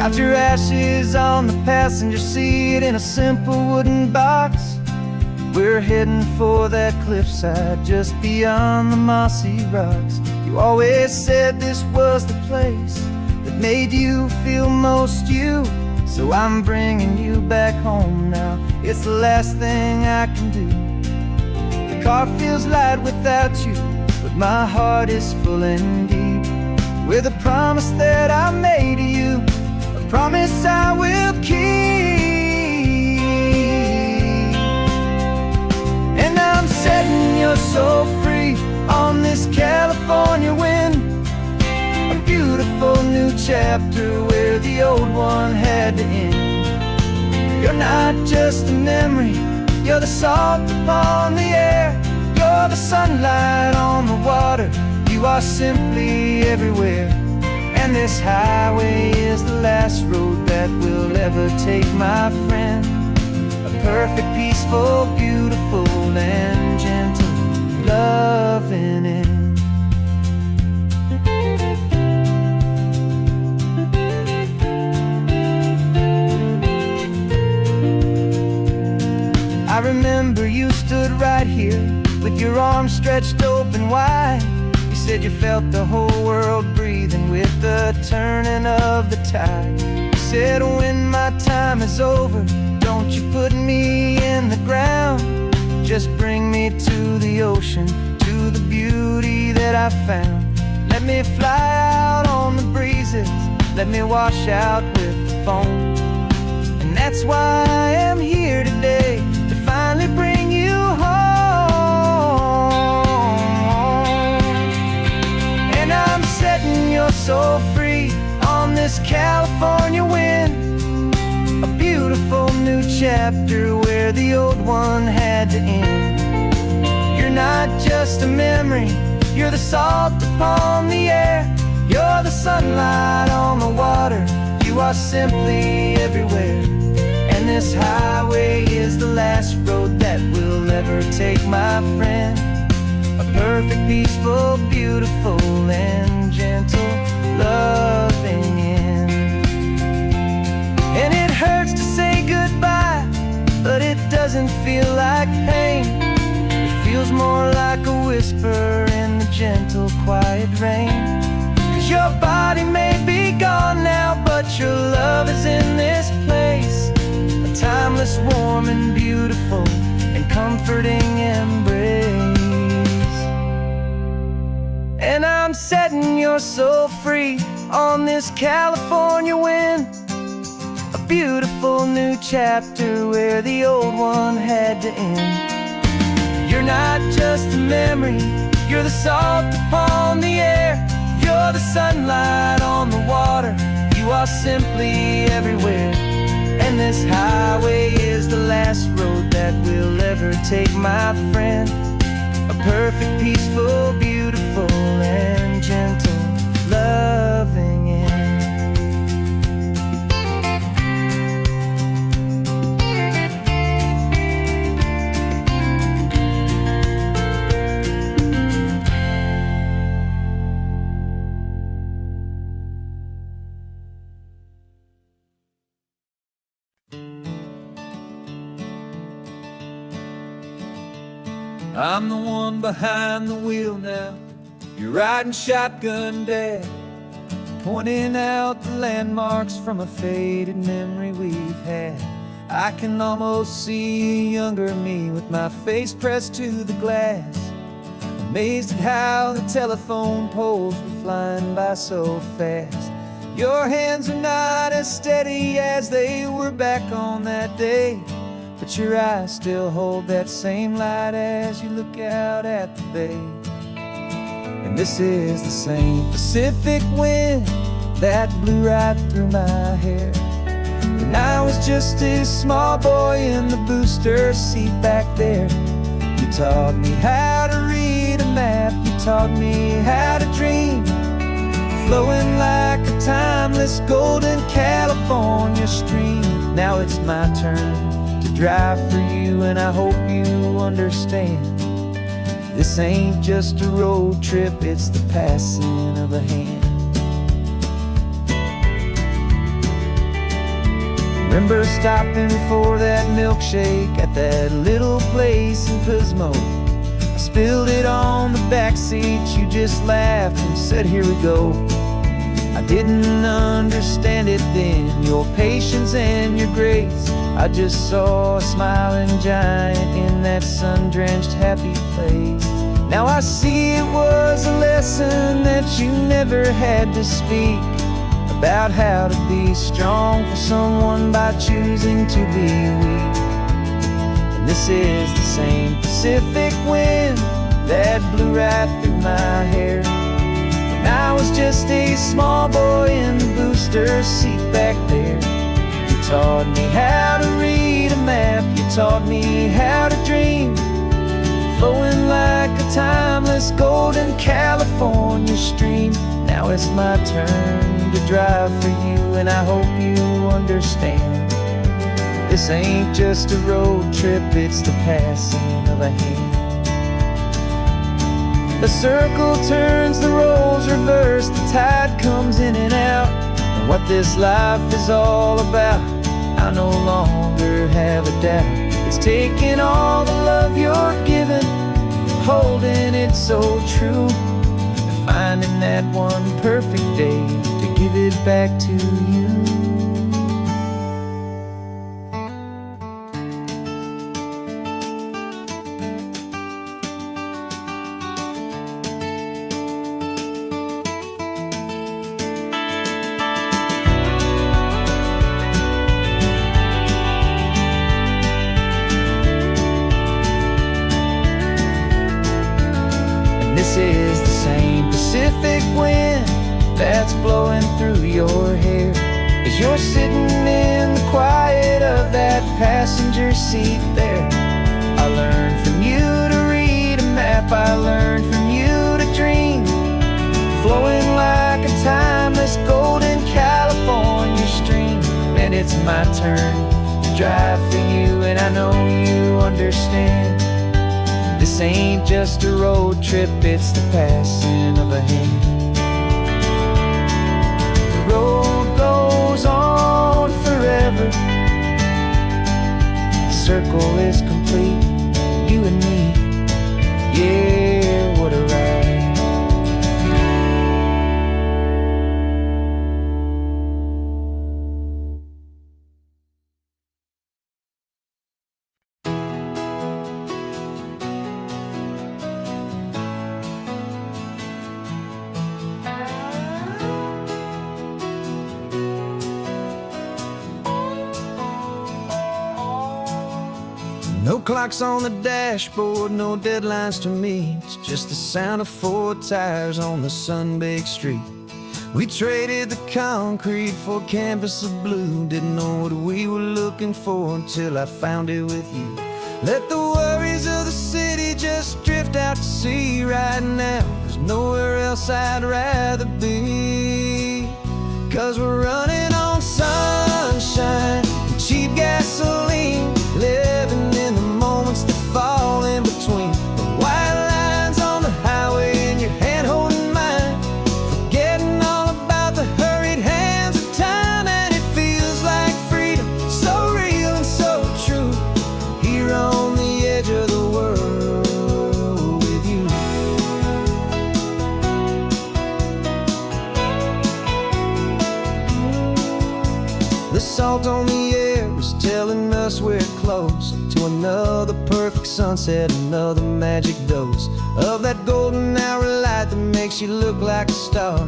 Out your ashes on the passenger seat in a simple wooden box. We're heading for that cliffside just beyond the mossy rocks. You always said this was the place that made you feel most you. So I'm bringing you back home now. It's the last thing I can do. The car feels light without you, but my heart is full and deep with a promise that I made to you, a promise I will keep. And I'm setting your soul free on this California wind, a beautiful new chapter where the old one had to end. You're not just a memory, you're the salt upon the air, you're the sunlight on the water, you are simply everywhere. And this highway is the last road that we'll ever take, my friend. A perfect, peaceful, beautiful, and gentle loving end. I remember you stood right here with your arms stretched open wide. You said you felt the whole world breathing with the turning of the tide. You said when my time is over, don't you put me in the ground, just bring me to the ocean, to the beauty that I found. Let me fly out on the breezes, let me wash out with the foam. And that's why I am here today, to finally bring you home. And I'm setting your soul free on this California wind, a beautiful new chapter where the old one had to end. You're not just a memory, you're the salt upon the air, you're the sunlight on the water, you are simply everywhere. And this highway is the last road that we'll ever take, my friend. A perfect, peaceful, beautiful, and gentle loving end. And it hurts to say goodbye, but it doesn't feel like pain. It feels more like a whisper in the gentle, quiet rain. 'Cause your body may be gone now, but your love is in this place, a timeless, warm, and beautiful, and comforting embrace. And I'm setting your soul free on this California wind, a beautiful new chapter where the old one had to end. You're not just a memory, you're the salt upon the air, you're the sunlight on the water, you are simply everywhere. And this highway is the last road that we'll ever take, my friend. A perfect, peaceful, beautiful, and gentle loving end. I'm the one behind the wheel now, you're riding shotgun, Dad, pointing out the landmarks from a faded memory we've had. I can almost see a younger me with my face pressed to the glass, amazed at how the telephone poles were flying by so fast. Your hands are not as steady as they were back on that day, but your eyes still hold that same light as you look out at the bay. And this is the same Pacific wind that blew right through my hair when I was just a small boy in the booster seat back there. You taught me how to read a map, you taught me how to dream, flowing like a timeless golden California stream. Now it's my turn to drive for you, and I hope you understand. This ain't just a road trip, it's the passing of a hand. Remember stopping for that milkshake at that little place in Pismo. I spilled it on the back seat, you just laughed and said, "Here we go." I didn't understand it then, your patience and your grace. I just saw a smiling giant in that sun-drenched happy place. Now I see it was a lesson that you never had to speak, about how to be strong for someone by choosing to be weak. And this is the same Pacific wind that blew right through my hair when I was just a small boy in the booster seat back there. You taught me how to read a map, you taught me how to dream, flowing like a timeless golden California stream. Now it's my turn to drive for you, and I hope you understand. This ain't just a road trip, it's the passing of a hand. The circle turns, the roles reverse, the tide comes in and out. And what this life is all about, I no longer have a doubt. It's taking all the love you're giving, holding it so true, and finding that one perfect day to give it back to you. This is the same Pacific wind that's blowing through your hair as you're sitting in the quiet of that passenger seat there. I learned from you to read a map, I learned from you to dream, flowing like a timeless golden California stream. And it's my turn to drive for you, and I know you understand. This ain't just a road trip, it's the passing of a hand. The road goes on forever, the circle is complete, you and me, yeah, what a ride. No clocks on the dashboard, no deadlines to meet, just the sound of 4 tires on the sun-baked street. We traded the concrete for a canvas of blue, didn't know what we were looking for until I found it with you. Let the worries of the city just drift out to sea right now. There's nowhere else I'd rather be, 'cause we're running on sunshine and cheap gasoline, living in the moments that fall in between the white lines on the highway and your hand holding mine, forgetting all about the hurried hands of time. And it feels like freedom, so real and so true, here on the edge of the world with you. The salt on the air is telling us we're close to another perfect sunset, another magic dose of that golden hour light that makes you look like a star,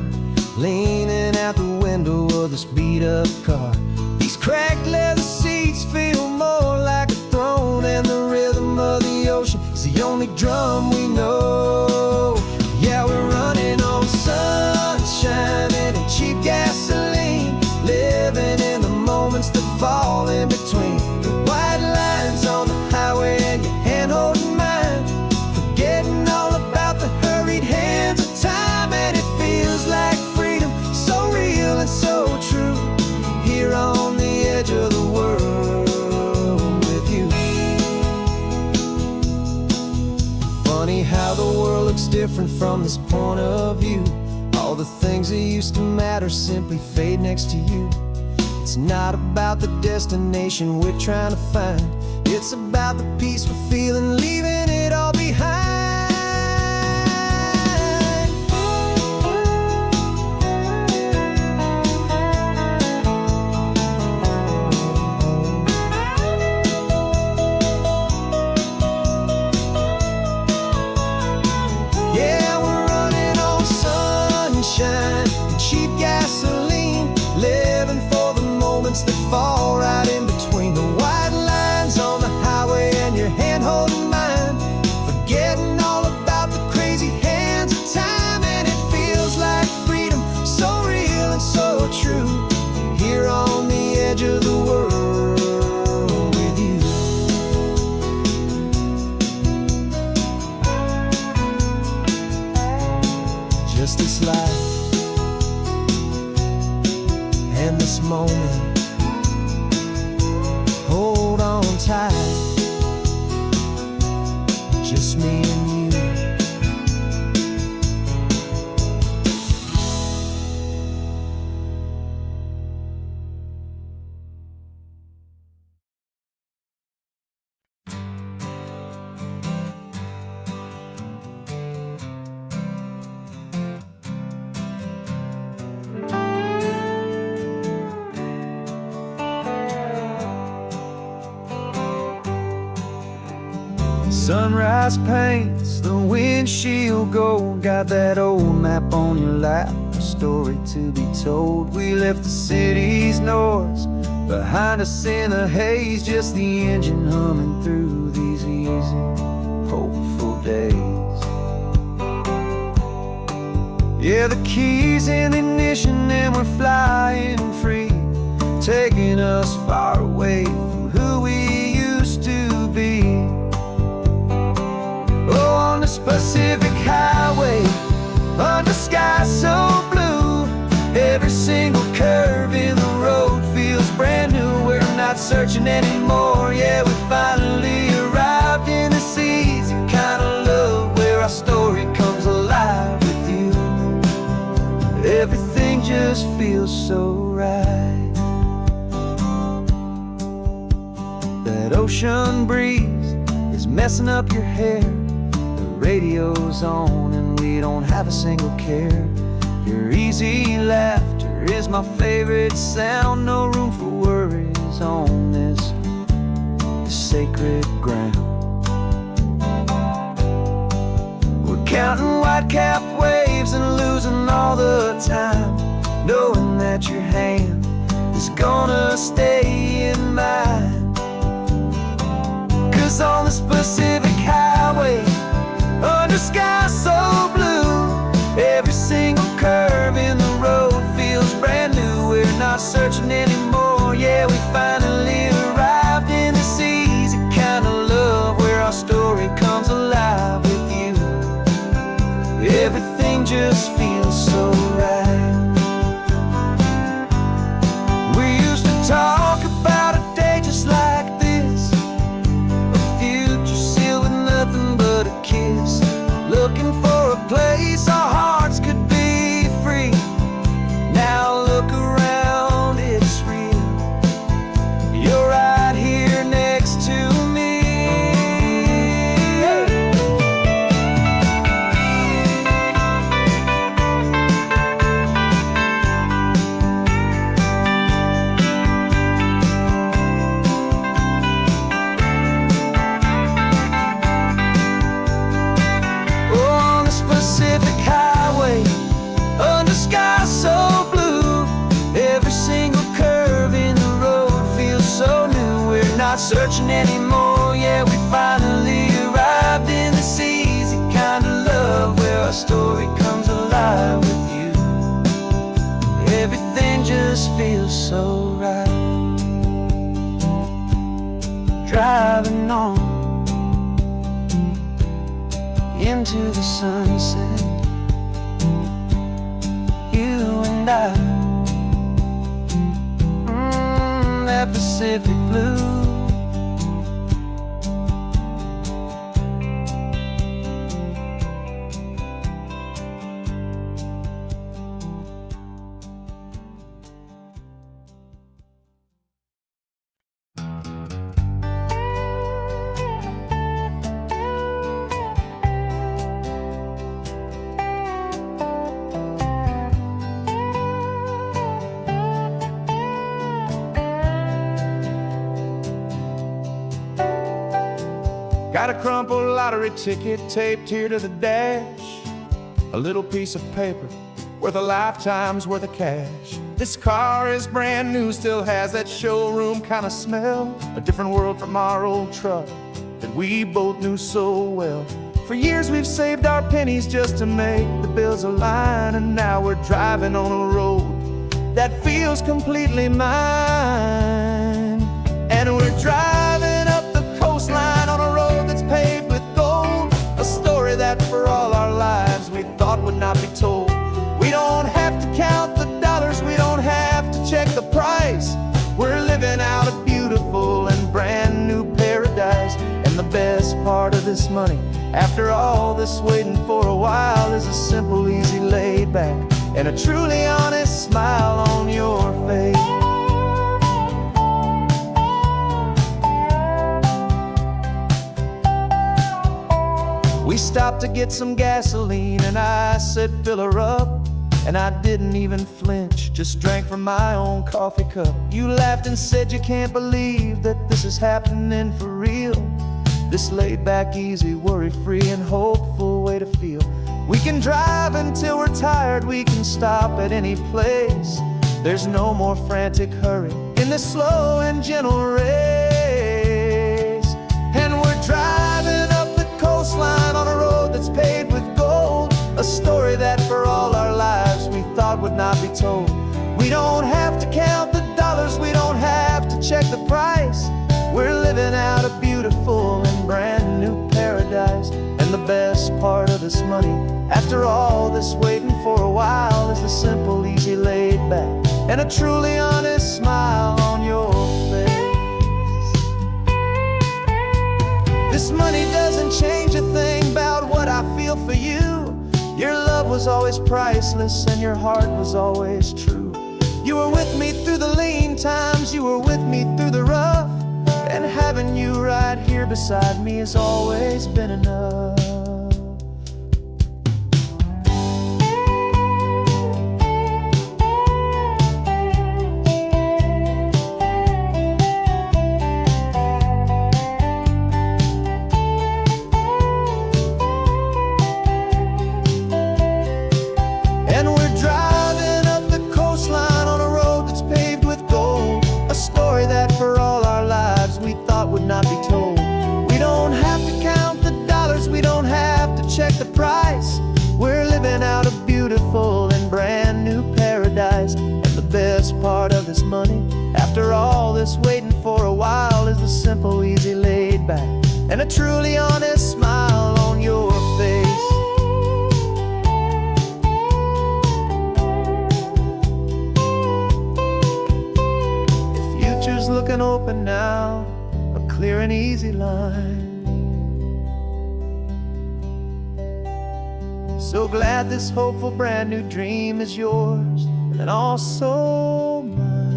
leaning out the window of this beat-up car. These cracked leather seats feel more like a throne, and the rhythm of the ocean is the only drum we know. Yeah, we're running on sunshine and cheap gasoline, living in the moments that fall in between the white lines on the highway and your hand holding mine, forgetting all about the hurried hands of time. And it feels like freedom, so real and so true, here on the edge of the world with you. Funny how the world looks different from this point of view. All the things that used to matter simply fade next to you. It's not about the destination we're trying to find. It's about the peace we're feeling, leaving it all behind. Yeah, we're running on sunshine and cheap gasoline, living for the moments that fall right in between the white lines on the highway and your hand holding mine, forgetting all about the crazy hands of time. And it feels like freedom, so real and so true, here on the edge of the world with you. Just this life and this moment, hold on tight, just me and you. Sunrise paints the windshield gold. Got that old map on your lap, a story to be told. We left the city's noise behind us in the haze, just the engine humming through these easy, hopeful days. Yeah, the keys in the ignition and we're flying free, taking us far away from who we used to be. Oh, on this Pacific highway, under sky so blue, every single curve in the road feels brand new. We're not searching anymore, yeah, we finally arrived in this easy kind of love, where our story comes alive with you. Everything just feels so right. That ocean breeze is messing up your hair, radio's on and we don't have a single care. Your easy laughter is my favorite sound. No room for worries on this sacred ground. We're counting white-capped waves and losing all the time, knowing that your hand is gonna stay in mine. 'Cause on this Pacific highway, under sky so blue, every single curve in the road feels brand new. We're not searching anymore, yeah, we finally arrived in this easy kind of love, where our story comes alive with you. Everything just feels so right. We used to talk about a day just like this, a future sealed with nothing but a kiss, looking for a place our hearts could be free. Now look around, it's real. You're right here next to me. Pacific highway, under sky so blue, every single curve in the road feels so new. We're not searching anymore, yeah, we finally arrived in this easy kind of love, where our story comes alive with you. Everything just feels so right. Driving on into the sunset, you and I, that Pacific blue. Got a crumpled lottery ticket taped here to the dash, a little piece of paper worth a lifetime's worth of cash. This car is brand new, still has that showroom kind of smell, a different world from our old truck that we both knew so well. For years we've saved our pennies just to make the bills align, and now we're driving on a road that feels completely mine. And we're driving up the coastline on a road that's paved with gold, a story that for all our lives we thought would not be told. We don't have to count the dollars, we don't have to check the price. We're living out a beautiful and brand new paradise. And the best part of this money, after all this waiting for a while, is a simple, easy, laid back, and a truly honest smile on your face. We stopped to get some gasoline, and I said, fill her up. And I didn't even flinch, just drank from my own coffee cup. You laughed and said you can't believe that this is happening for real. This laid back, easy, worry-free and hopeful way to feel. We can drive until we're tired, we can stop at any place. There's no more frantic hurry in this slow and gentle race. And we're driving up the coastline on a road that's paved with gold, a story that for all our lives we thought would not be told. We don't have to count the dollars, we don't have to check the price. We're living out a beautiful and brand new paradise. And the best part of this money, after all this waiting for a while, is the simple, easy, laid back, and a truly honest smile on your face. This money doesn't change a thing about what I feel for you. Your love was always priceless and your heart was always true. You were with me through the lean times, you were with me through the rough, and having you right here beside me has always been enough. Not be told. We don't have to count the dollars, we don't have to check the price. We're living out a beautiful and brand new paradise. And the best part of this money, after all this waiting for a while, is the simple, easy, laid back, and a truly honest smile on your face. The future's looking open now, clear and easy line. So glad this hopeful brand new dream is yours and also mine.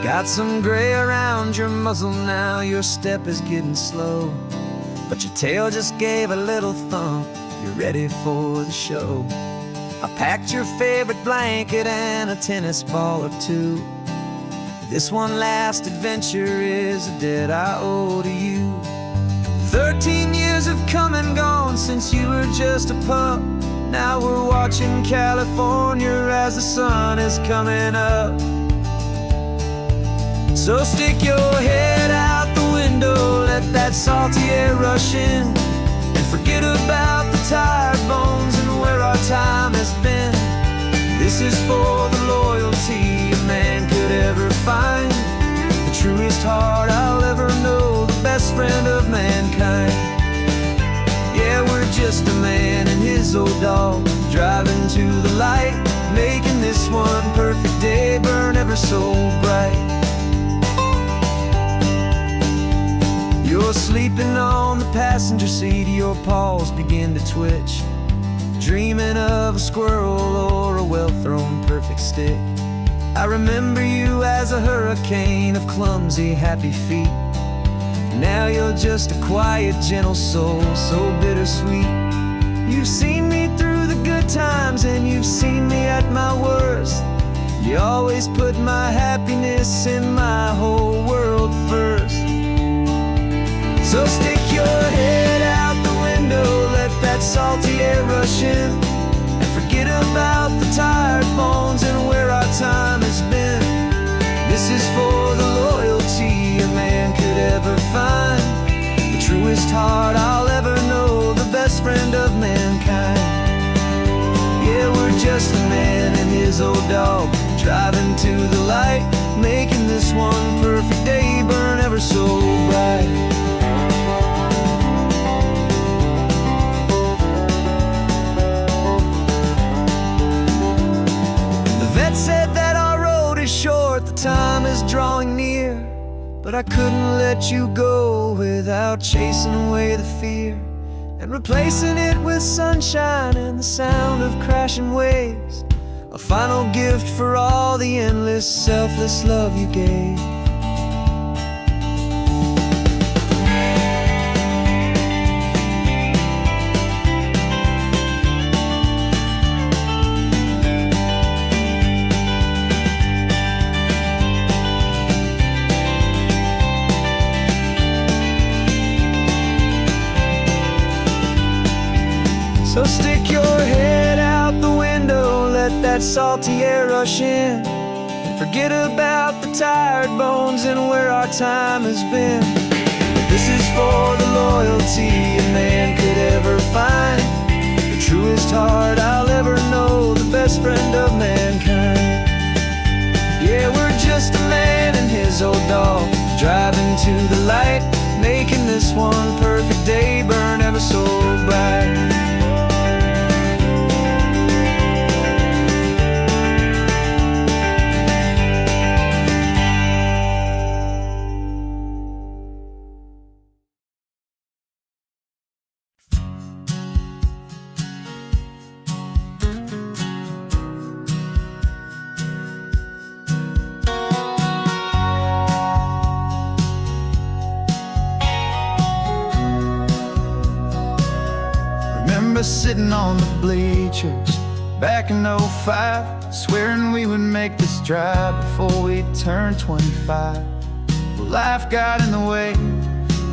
Got some gray around your muzzle now, your step is getting slow, but your tail just gave a little thump, you're ready for the show. I packed your favorite blanket and a tennis ball or two. This one last adventure is a debt I owe to you. 13 years have come and gone since you were just a pup. Now we're watching California as the sun is coming up. So stick your head out the window, let that salty air rush in, and forget about the tired bones and where our time has been. This is for the loyalty a man could ever find, the truest heart I'll ever know, the best friend of mankind. Yeah, we're just a man and his old dog, driving to the light, making this one perfect day burn ever so bright. You're sleeping on the passenger seat, your paws begin to twitch. dreaming of a squirrel or a well-thrown perfect stick. I remember you as a hurricane of clumsy, happy feet. Now you're just a quiet, gentle soul, so bittersweet. You've seen me through the good times and you've seen me at my worst. You always put my happiness and my whole world first. So stick your head out the window, let that salty air rush in, and forget about the tired bones and where our time has been. This is for the loyalty a man could ever find, the truest heart I'll ever know, the best friend of mankind. Yeah, we're just a man and his old dog, driving to the light, making this one perfect day burn ever so bright. Said that our road is short, the time is drawing near, but I couldn't let you go without chasing away the fear and replacing it with sunshine and the sound of crashing waves, a final gift for all the endless, selfless love you gave. So stick your head out the window, let that salty air rush in, and forget about the tired bones and where our time has been. This is for the loyalty a man could ever find, the truest heart I'll ever know, the best friend of mankind. Yeah, we're just a man and his old dog, driving to the light, making this one perfect day burn ever so bright. Sitting on the bleachers back in '05, swearing we would make this drive before we turned 25. Well, life got in the way,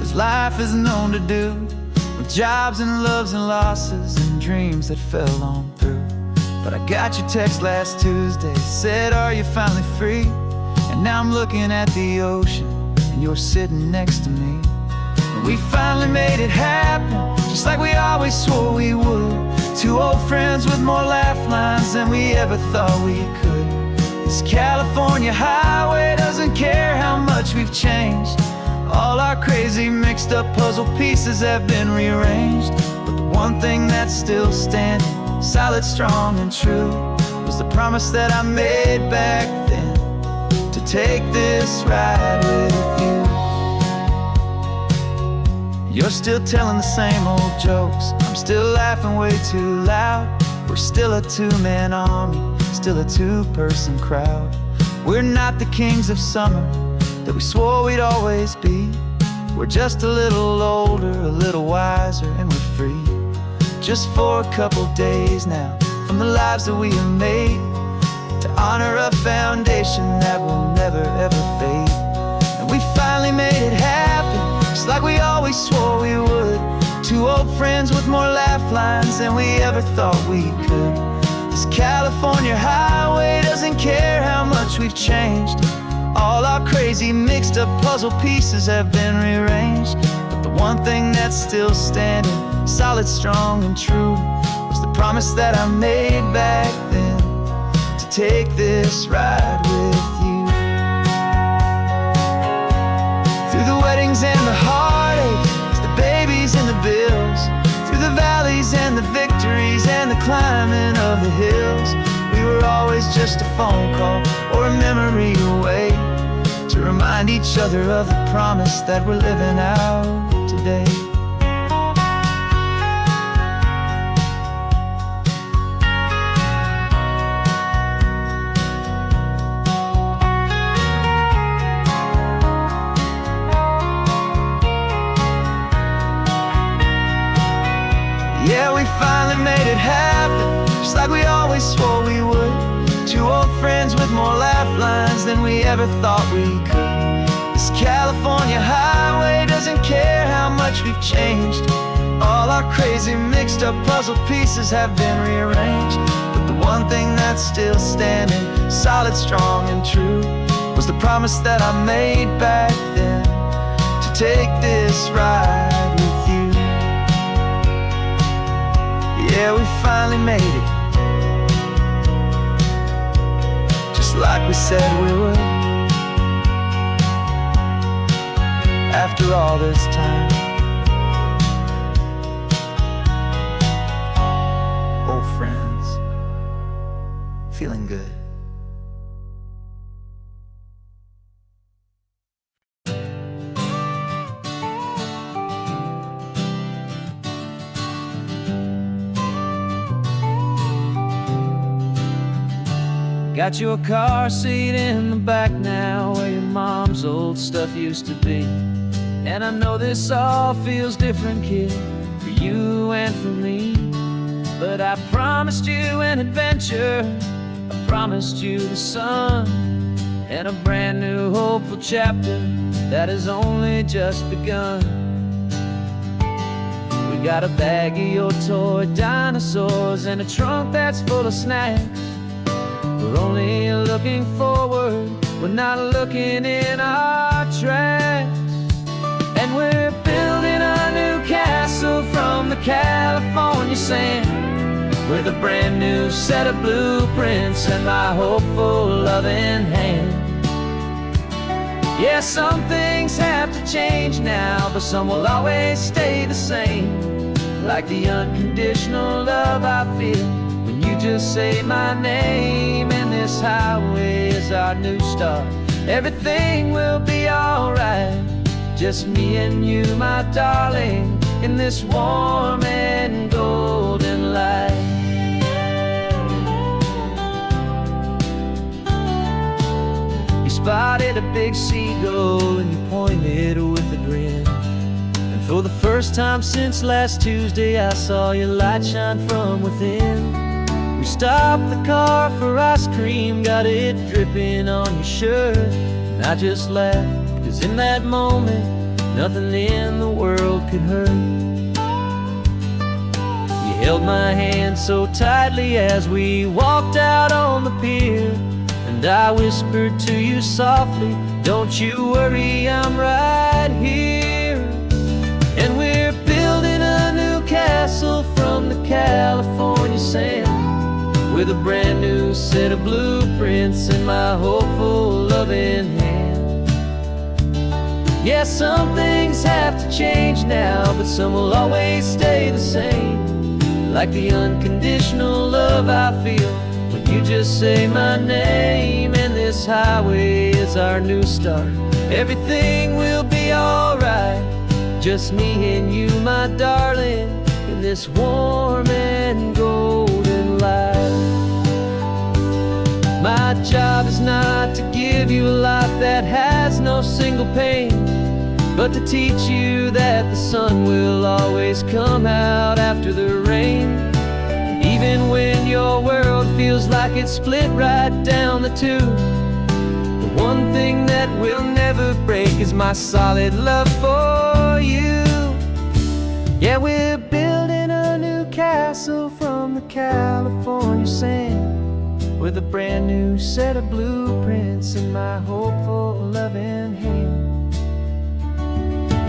as life is known to do, with jobs and loves and losses and dreams that fell on through. But I got your text last Tuesday, said, are you finally free? And now I'm looking at the ocean and you're sitting next to me. And we finally made it happen, just like we always swore we would. Two old friends with more laugh lines than we ever thought we could. This California highway doesn't care how much we've changed. All our crazy mixed up puzzle pieces have been rearranged, but the one thing that's still standing, solid, strong and true, was the promise that I made back then, to take this ride with you. You're still telling the same old jokes, I'm still laughing way too loud. We're still a two-man army, still a two-person crowd. We're not the kings of summer that we swore we'd always be. We're just a little older, a little wiser, and we're free. Just for a couple days now, from the lives that we have made, to honor a foundation that will never ever fade. And we finally made it happen, just like we always swore we would. Two old friends with more laugh lines than we ever thought we could. This California highway doesn't care how much we've changed. All our crazy mixed up puzzle pieces have been rearranged, but the one thing that's still standing, solid, strong and true, was the promise that I made back then, to take this ride with you. Through the weddings and the heartaches, the babies and the bills, through the valleys and the victories and the climbing of the hills, we were always just a phone call or a memory away, to remind each other of the promise that we're living out today. it happen, just like we always swore we would. Two old friends with more laugh lines than we ever thought we could. This California highway doesn't care how much we've changed. All our crazy mixed up puzzle pieces have been rearranged. But the one thing that's still standing, solid, strong and true, was the promise that I made back then, to take this ride with you. Yeah, we finally made it, just like we said we would. After all this time, old friends, feeling good. Got you a car seat in the back now, where your mom's old stuff used to be. And I know this all feels different, kid, for you and for me. But I promised you an adventure, I promised you the sun, and a brand new hopeful chapter that has only just begun. We got a bag of your toy dinosaurs and a trunk that's full of snacks. We're only looking forward, we're not looking in our tracks. And we're building a new castle from the California sand, with a brand new set of blueprints and my hopeful loving hand. Yeah, some things have to change now, but some will always stay the same, like the unconditional love I feel when you just say my name. And this highway is our new start, everything will be alright, just me and you, my darling, in this warm and golden light. You spotted a big seagull and you pointed with a grin, and for the first time since last Tuesday I saw your light shine from within. We stopped the car for ice cream, got it dripping on your shirt, and I just laughed, 'cause in that moment nothing in the world could hurt. You held my hand so tightly as we walked out on the pier, and I whispered to you softly, don't you worry, I'm right here. And we're building a new castle from the California sand, with a brand new set of blueprints in my hopeful loving hand. Yeah, some things have to change now, but some will always stay the same, like the unconditional love I feel when you just say my name. And this highway is our new start, everything will be alright, just me and you, my darling, in this warm and golden light. My job is not to give you a life that has no single pain, but to teach you that the sun will always come out after the rain. Even when your world feels like it's split right down the two, the one thing that will never break is my solid love for you. Yeah, we're building a new castle from the California sand, with a brand new set of blueprints in my hopeful loving hand.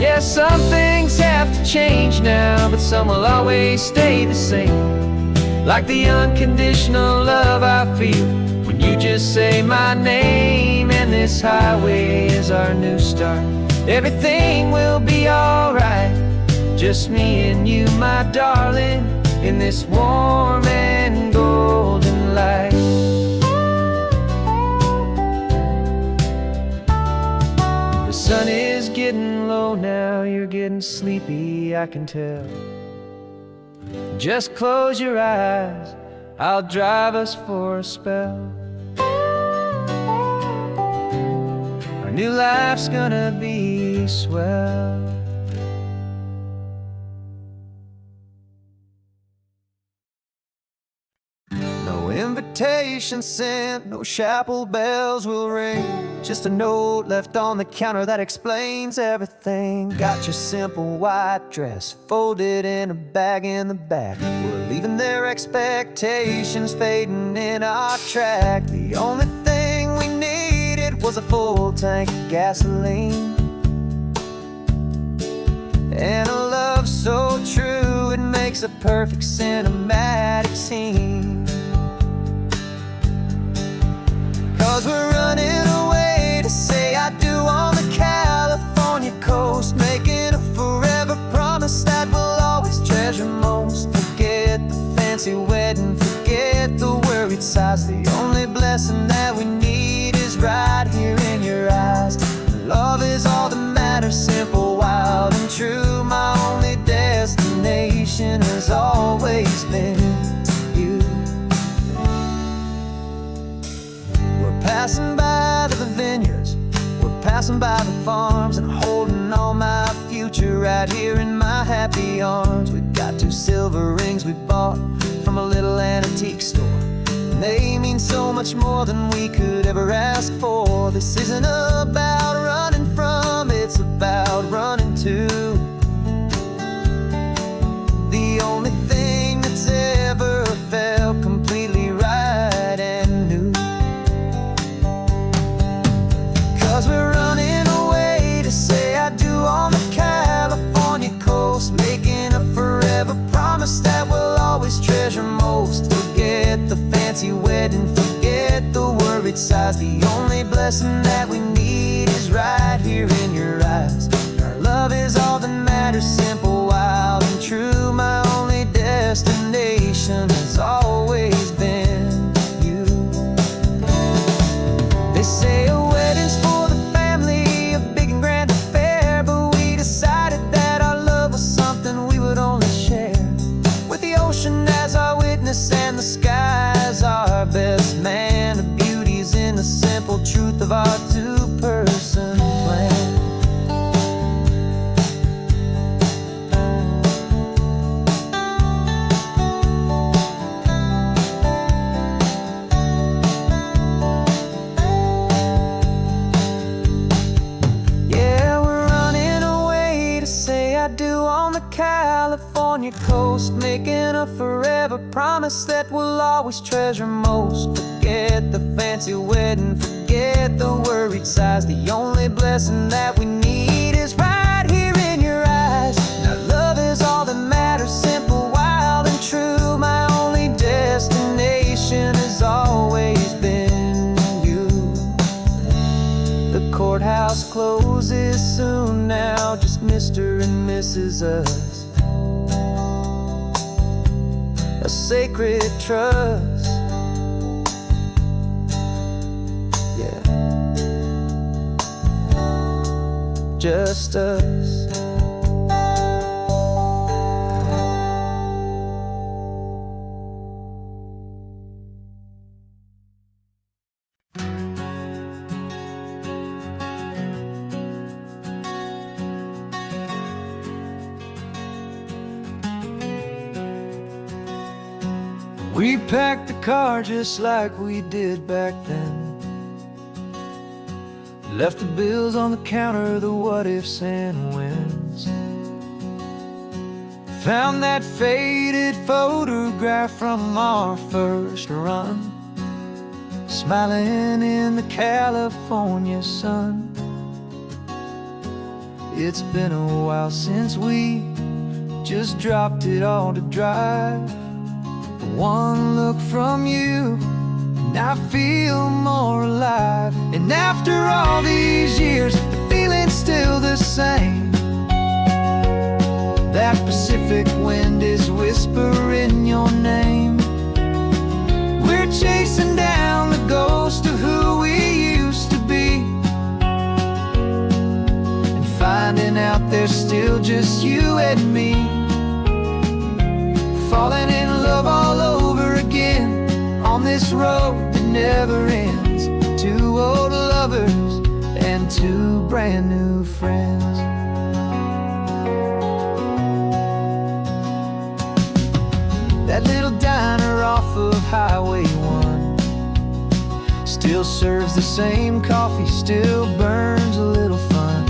Yeah, some things have to change now, but some will always stay the same, like the unconditional love I feel when you just say my name. And this highway is our new start, everything will be alright, just me and you, my darling, in this warm and golden light. The sun is getting low now, you're getting sleepy, I can tell. Just close your eyes, I'll drive us for a spell. Our new life's gonna be swell. invitation sent, no chapel bells will ring. Just a note left on the counter that explains everything. Got your simple white dress folded in a bag in the back. We're leaving their expectations fading in our track. The only thing we needed was a full tank of gasoline, and a love so true it makes a perfect cinematic scene. 'Cause we're running away to say I do on the California coast, making a forever promise that we'll always treasure most. Forget the fancy wedding, forget the worried sighs. The only blessing that we need is right here in your eyes. Love is all that matters, simple, wild, and true. My only destination has always been you. We're passing by the vineyards, we're passing by the farms, and holding all my future right here in my happy arms. We've got 2 silver rings we bought from a little antique store. They mean so much more than we could ever ask for. This isn't about running from, it's about running to the only thing that's ever felt completely right and new. 'Cause we're running away to say I do on the California coast, making a forever promise that we'll always treasure most. Forget the fancy wedding, forget the worried sighs. The only blessing that we need is right here in your eyes. Our love is all that matters, simple, wild, and true. My only destination has always been you. They say a wedding's for the family, a big and grand affair, but we decided that our love was something we would only share with the ocean as our witness and the sky as our best man. The beauty's in the simple truth of our 2-person plan. Yeah, we're running away to say I do on the California coast, making a forever promise that we'll always treasure most. Forget the fancy wedding, forget the worried sighs. The only blessing that we need is right here in your eyes. Now love is all that matters, simple, wild, and true. My only destination has always been you. The courthouse closes soon now, just Mr. and Mrs. Us, a sacred trust. Yeah, just us. We packed the car just like we did back then. Left the bills on the counter, the what ifs and whens. Found that faded photograph from our first run, smiling in the California sun. It's been a while since we just dropped it all to dry. One look from you and I feel more alive. And after all these years, the feeling's still the same. That Pacific wind is whispering your name. We're chasing down the ghost of who we used to be, and finding out there's still just you and me. Falling in love all over again on this road that never ends. 2 old lovers and 2 brand new friends. That little diner off of Highway 1, serves the same coffee, still burns a little fun.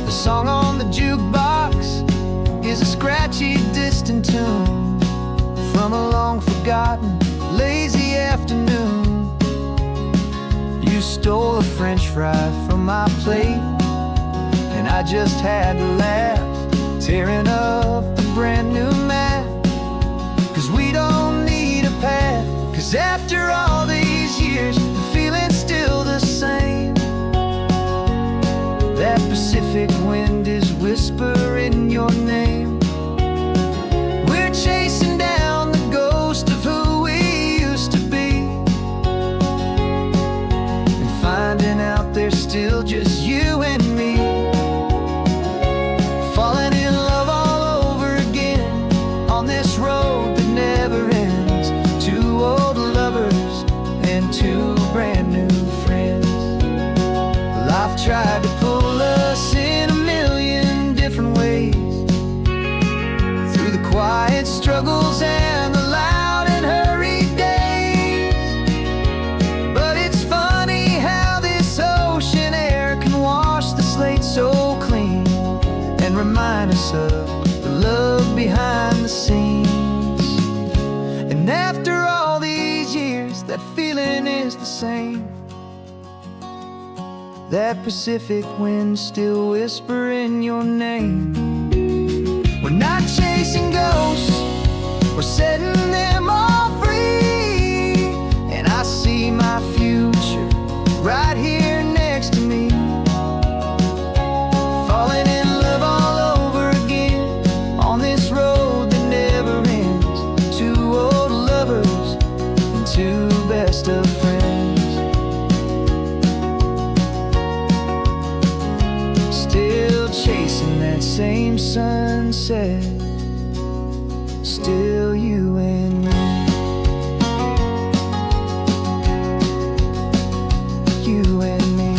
The song on the jukebox is a scratchy, distant tune from a long-forgotten, lazy afternoon. You stole a French fry from my plate, and I just had to laugh, tearing up the brand new map. 'Cause we don't need a path, 'cause after all these years, the feeling's still the same. That Pacific wind is whispering your name. We're chasing down the ghost of who we used to be, and finding out there's still just you and me. Falling in love all over again on this road that never ends. Two old lovers and two brand new friends. Life tried to pull us in a million different ways, through the quiet struggles and the loud and hurried days. But it's funny how this ocean air can wash the slate so clean and remind us of the love behind the scenes. And after all these years, that feeling is the same. That Pacific wind still whispering your name. We're not chasing ghosts, we're setting them all free. And I see my future right here next to me. Falling in love all over again on this road that never ends. Two old lovers and two best of friends. Still chasing that same sunset, still you and me. You and me.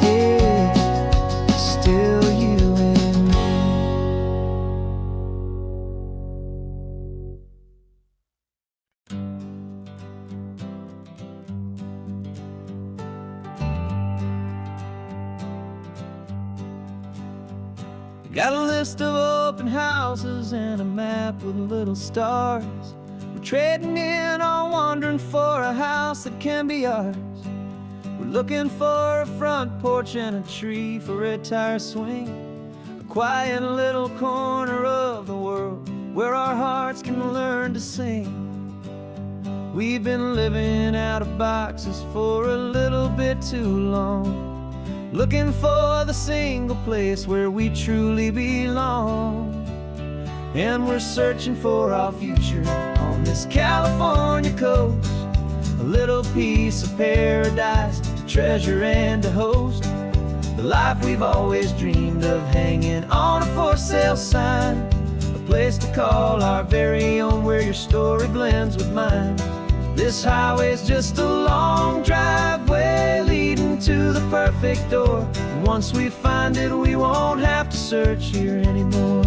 Yeah, still you and me. Got a list of open houses and a map with little stars. We're trading in or wandering for a house that can be ours. We're looking for a front porch and a tree for a tire swing, a quiet little corner of the world where our hearts can learn to sing. We've been living out of boxes for a little bit too long, looking for the single place where we truly belong. And we're searching for our future on this California coast, a little piece of paradise to treasure and to host, the life we've always dreamed of, hanging on a for sale sign, a place to call our very own, where your story blends with mine. This highway's just a long driveway leading to the perfect door, and once we find it, we won't have to search here anymore.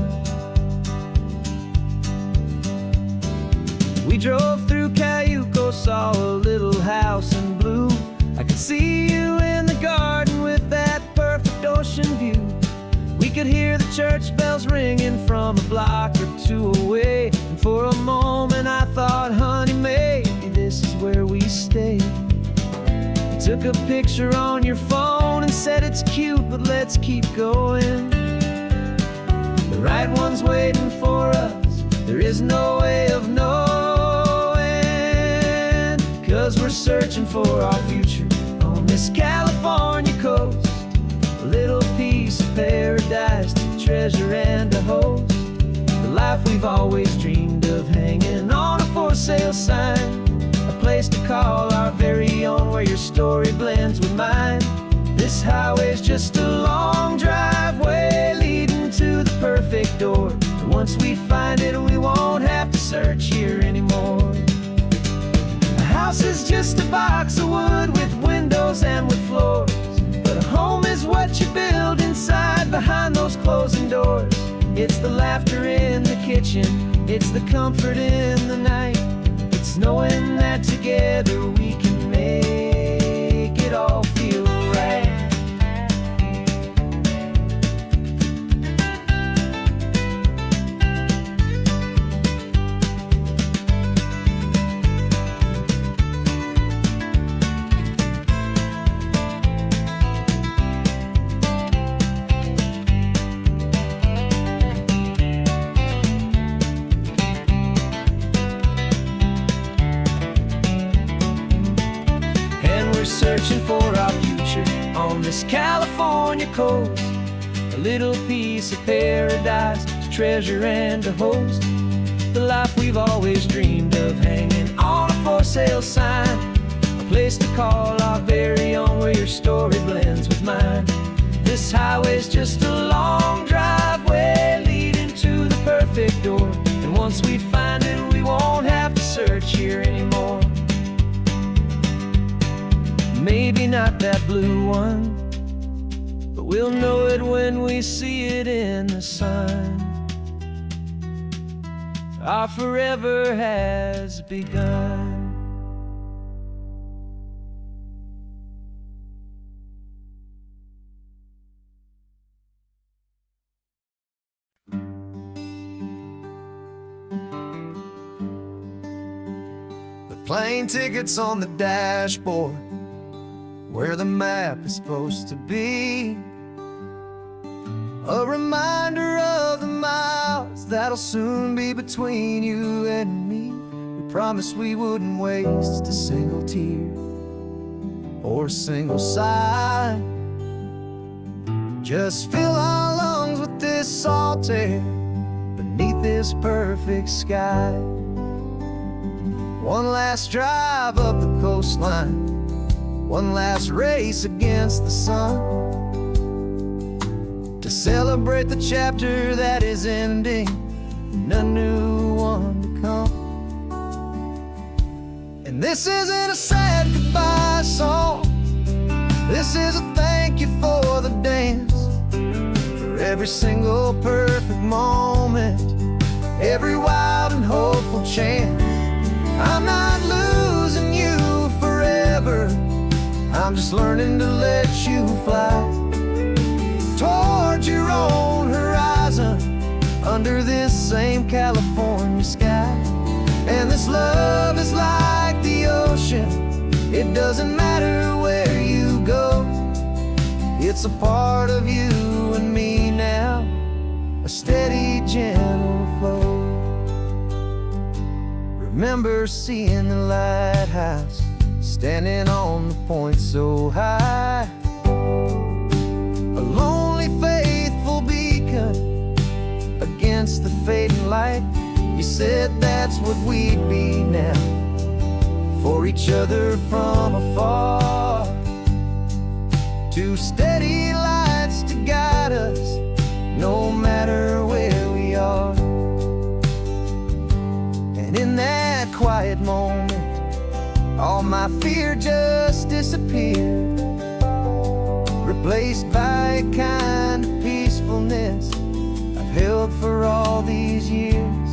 We drove through Cayuco, saw a little house in blue. I could see you in the garden with that perfect ocean view. We could hear the church bells ringing from a block or two away, and for a moment I thought, honey, maybe this is where we stay. Took a picture on your phone and said it's cute, but let's keep going. The right one's waiting for us, there is no way of knowing, 'cause we're searching for our future on this California coast, a little piece of paradise to treasure and to host, the life we've always dreamed of, hanging on a for sale sign, a place to call our very own, where your story blends with mine. This highway's just a long driveway leading to the perfect door, and once we find it, we won't have to search here anymore. A house is just a box of wood with windows and with floors, but a home is what you build inside behind those closing doors. It's the laughter in the kitchen, it's the comfort in the night, it's knowing that together we can make it all feel right. We're searching for our future on this California coast, a little piece of paradise to treasure and to host, the life we've always dreamed of, hanging on a for sale sign, a place to call our very own, where your story blends with mine. This highway's just a long driveway leading to the perfect door, and once we find it, we won't have to search here anymore. Maybe not that blue one, but we'll know it when we see it in the sun. Our forever has begun. The plane tickets on the dashboard, where the map is supposed to be, a reminder of the miles that'll soon be between you and me. We promised we wouldn't waste a single tear or a single sigh. Just fill our lungs with this salt air beneath this perfect sky. One last drive up the coastline, one last race against the sun, to celebrate the chapter that is ending and a new one to come. And this isn't a sad goodbye song, this is a thank you for the dance, for every single perfect moment, every wild and hopeful chance. I'm not losing you forever, I'm just learning to let you fly towards your own horizon, under this same California sky. And this love is like the ocean, it doesn't matter where you go, it's a part of you and me now, a steady, gentle flow. Remember seeing the lighthouse, standing on the point so high, a lonely, faithful beacon against the fading light. You said that's what we'd be now, for each other from afar. Two steady lights to guide us, no matter where we are. And in that quiet moment, all my fear just disappeared, replaced by a kind of peacefulness I've held for all these years.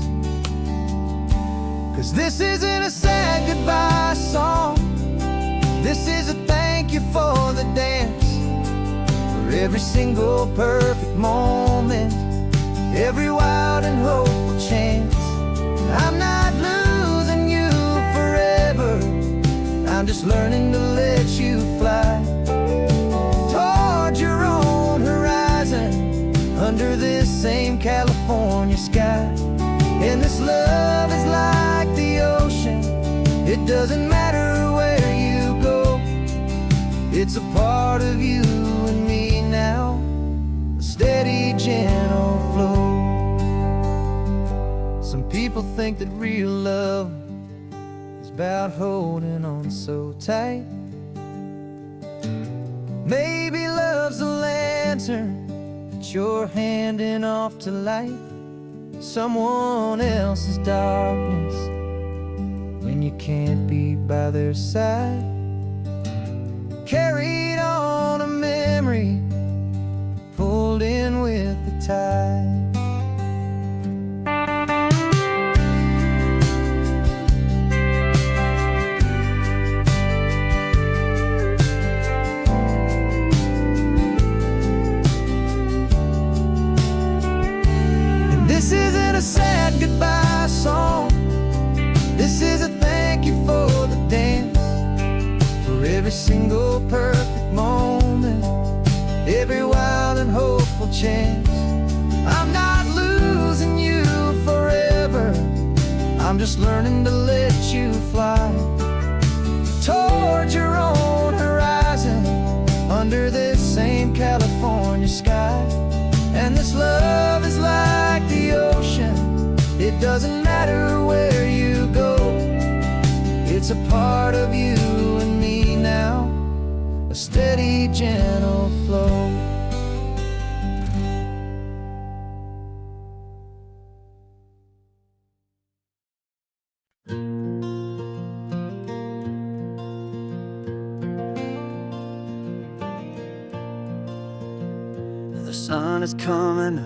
'Cause this isn't a sad goodbye song, this is a thank you for the dance, for every single perfect moment, every wild and hopeful chance. I'm not losing you forever, I'm just learning to let you fly towards your own horizon, under this same California sky. And this love is like the ocean, it doesn't matter where you go, it's a part of you and me now, a steady, gentle flow. Some people think that real love is about holding on so tight. Maybe love's a lantern that you're handing off to light someone else's darkness when you can't be by their side. Carried on a memory, pulled in with the tide. every wild and hopeful chance. I'm not losing you forever, I'm just learning to let you fly towards your own horizon, under this same California sky. And this love is like the ocean, it doesn't matter where you go, it's a part of you and me now, a steady, gentle flow. The sun is coming up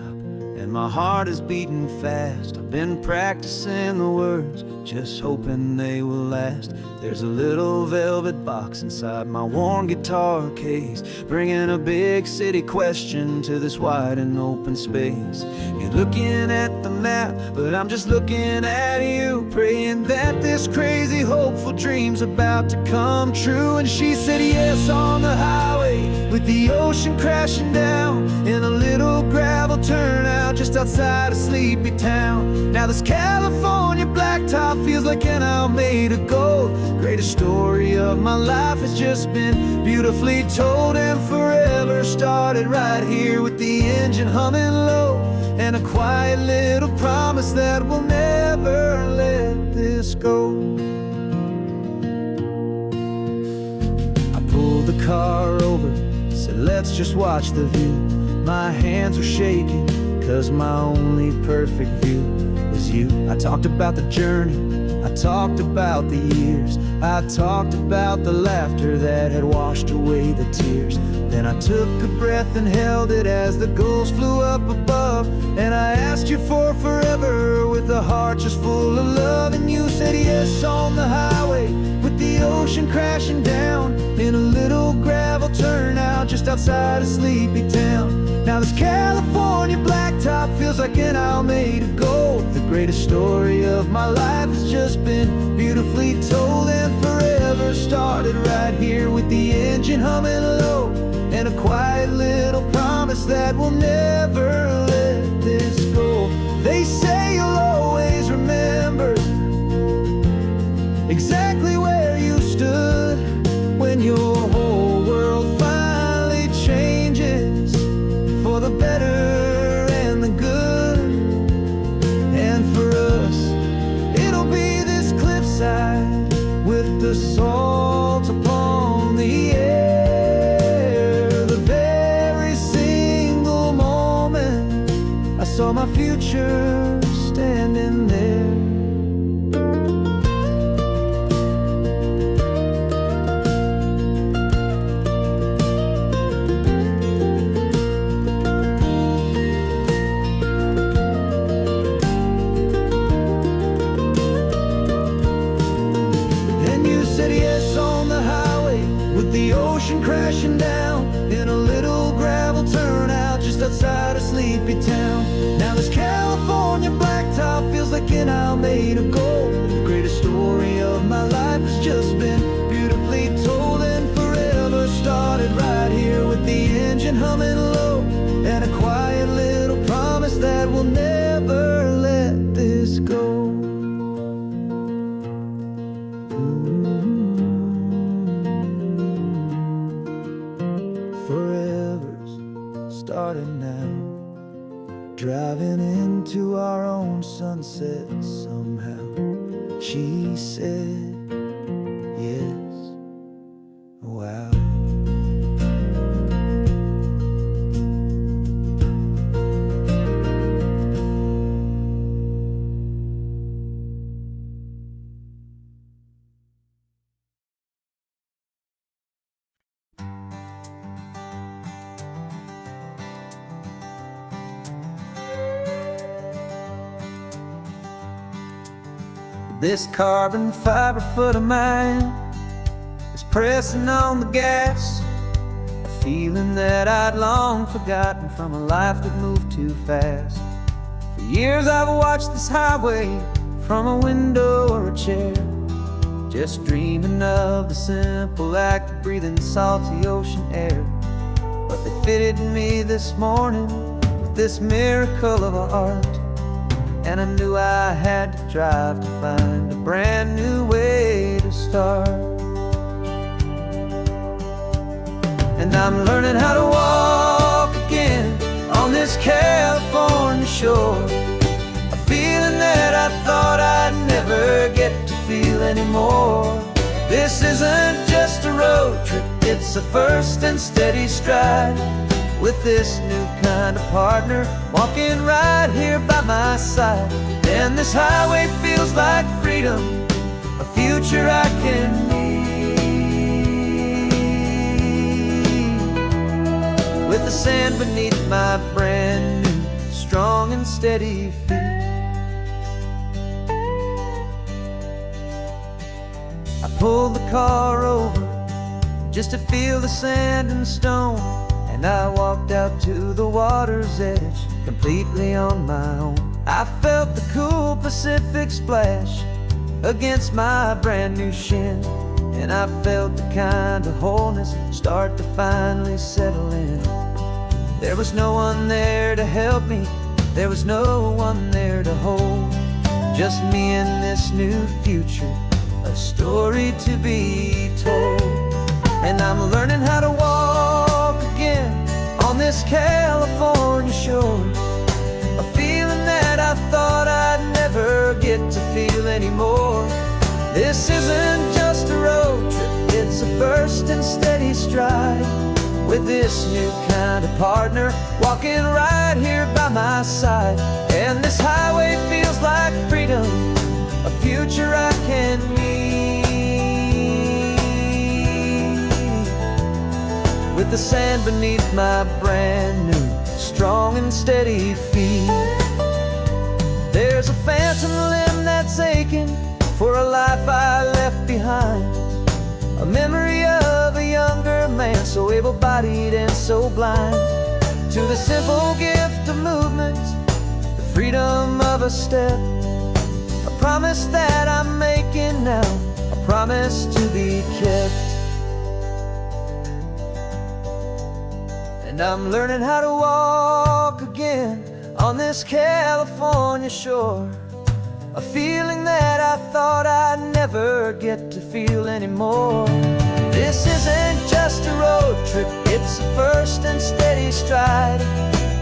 and my heart is beating fast. I've been practicing the words, just hoping they will last. There's a little velvet box inside my worn guitar case, bringing a big city question to this wide and open space. You're looking at the map, but I'm just looking at you, praying that this crazy hopeful dream's about to come true. And she said yes on the highway, with the ocean crashing down, in a little gravel turnout just outside a sleepy town. Now this California blacktop feels like an Almeda gold. Greatest story of my life has just been beautifully told, and forever started right here with the engine humming low, and a quiet little promise that we'll never let this go. I pulled the car over, said let's just watch the view. My hands were shaking, cause my only perfect view was you. I talked about the journey, I talked about the years, I talked about the laughter that had washed away the tears. Then I took a breath and held it as the gulls flew up above, and I asked you for forever with a heart just full of love. And you said yes on the highway, with the ocean crashing down, in a little gravel turnout just outside a sleepy town. Now this California blacktop feels like an Almeda gold. The greatest story of my life has just been beautifully told, and forever started right here with the engine humming low, and a quiet little promise that we'll never let this go. They say you'll always remember exactly where you stood when your whole world finally changes for the better and the good. And for us, it'll be this cliffside with the salt upon the air. The very single moment I saw my future standing there. The ocean crashing down, in a little gravel turnout just outside a sleepy town. Now this California blacktop feels like an Almeda gold. The greatest story of my life has just been beautifully told, and forever started right here with the engine humming low, and a quiet little promise that we'll never let this go. Starting now, driving into our own sunset somehow. She said yes, wow. This carbon fiber foot of mine is pressing on the gas, a feeling that I'd long forgotten from a life that moved too fast. For years I've watched this highway from a window or a chair, just dreaming of the simple act of breathing salty ocean air. But they fitted me this morning with this miracle of art. And I knew I had to drive to find a brand new way to start. And I'm learning how to walk again on this California shore, a feeling that I thought I'd never get to feel anymore. This isn't just a road trip, it's a first and steady stride, with this new kind of partner walking right here by my side. And this highway feels like freedom, a future I can need, with the sand beneath my brand new strong and steady feet. I pulled the car over just to feel the sand and stone, and I walked out to the water's edge completely on my own. I felt the cool Pacific splash against my brand new shin, and I felt the kind of wholeness start to finally settle in. There was no one there to help me, there was no one there to hold, just me and this new future, a story to be told. And I'm learning how to walk again on this California shore, a feeling that I thought I'd never get to feel anymore. This isn't just a road trip, it's a first and steady stride, with this new kind of partner walking right here by my side. And this highway feels like freedom, a future I can need, with the sand beneath my brand new strong and steady feet. There's a phantom limb that's aching for a life I left behind, a memory of a younger man, so able-bodied and so blind, to the simple gift of movement, the freedom of a step, a promise that I'm making now, a promise to be kept. And I'm learning how to walk again on this California shore, a feeling that I thought I'd never get to feel anymore. This isn't just a road trip, it's a first and steady stride,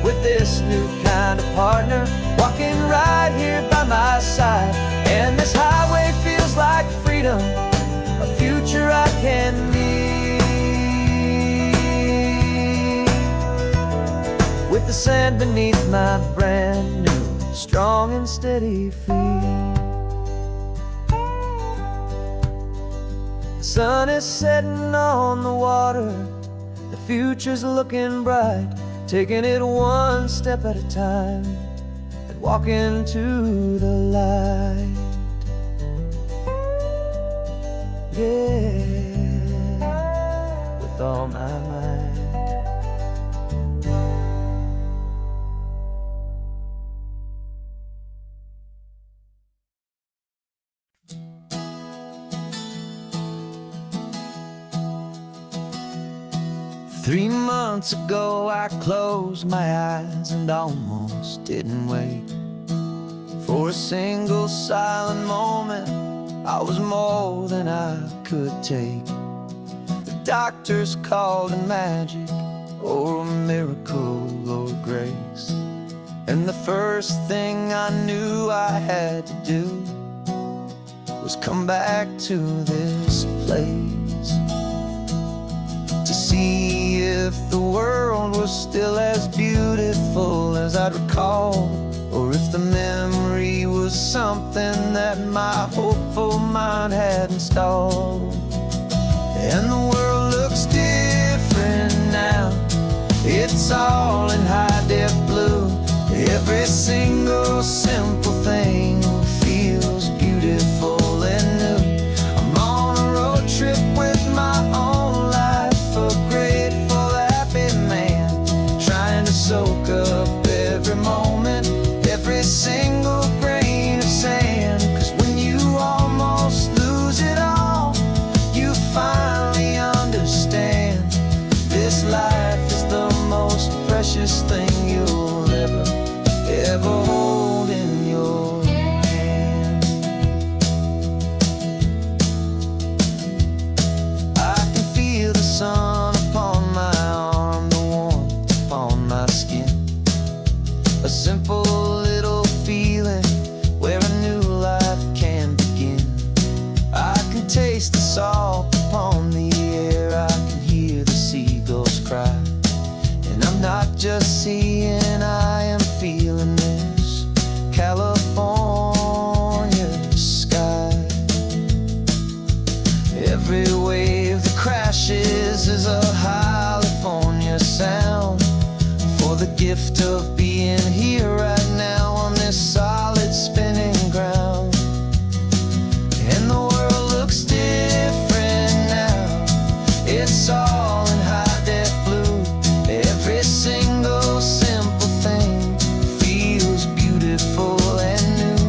with this new kind of partner walking right here by my side. And this highway feels like freedom, a future I can need, with the sand beneath my brand new strong and steady feet. The sun is setting on the water, the future's looking bright, taking it one step at a time and walking to the light. Yeah, with all my might. 3 months ago I closed my eyes and almost didn't wait for a single silent moment. I was more than I could take. The doctors called it magic, or a miracle, or grace. And the first thing I knew I had to do was come back to this place, to see if the world was still as beautiful as I'd recall, or if the memory was something that my hopeful mind had installed. And the world looks different now, it's all in high-def blue. Every single simple thing feels beautiful and new. I'm on a road trip with my own life, a grateful, happy man, trying to soak up every moment, every single grain of sand. 'Cause when you almost lose it all, you finally understand this life is the most precious thing you'll ever hold in your hand. I can feel the sun upon my arm, the warmth upon my skin. A simple little feeling where a new life can begin. I can taste the salt upon the air, I can hear the seagulls cry. And I'm not just seeing, I am feeling this California sky. Every wave that crashes is a California sound, for the gift of being here right now on this solid spinning ground. And the world looks different now, it's all in high-def blue. Every single simple thing feels beautiful and new.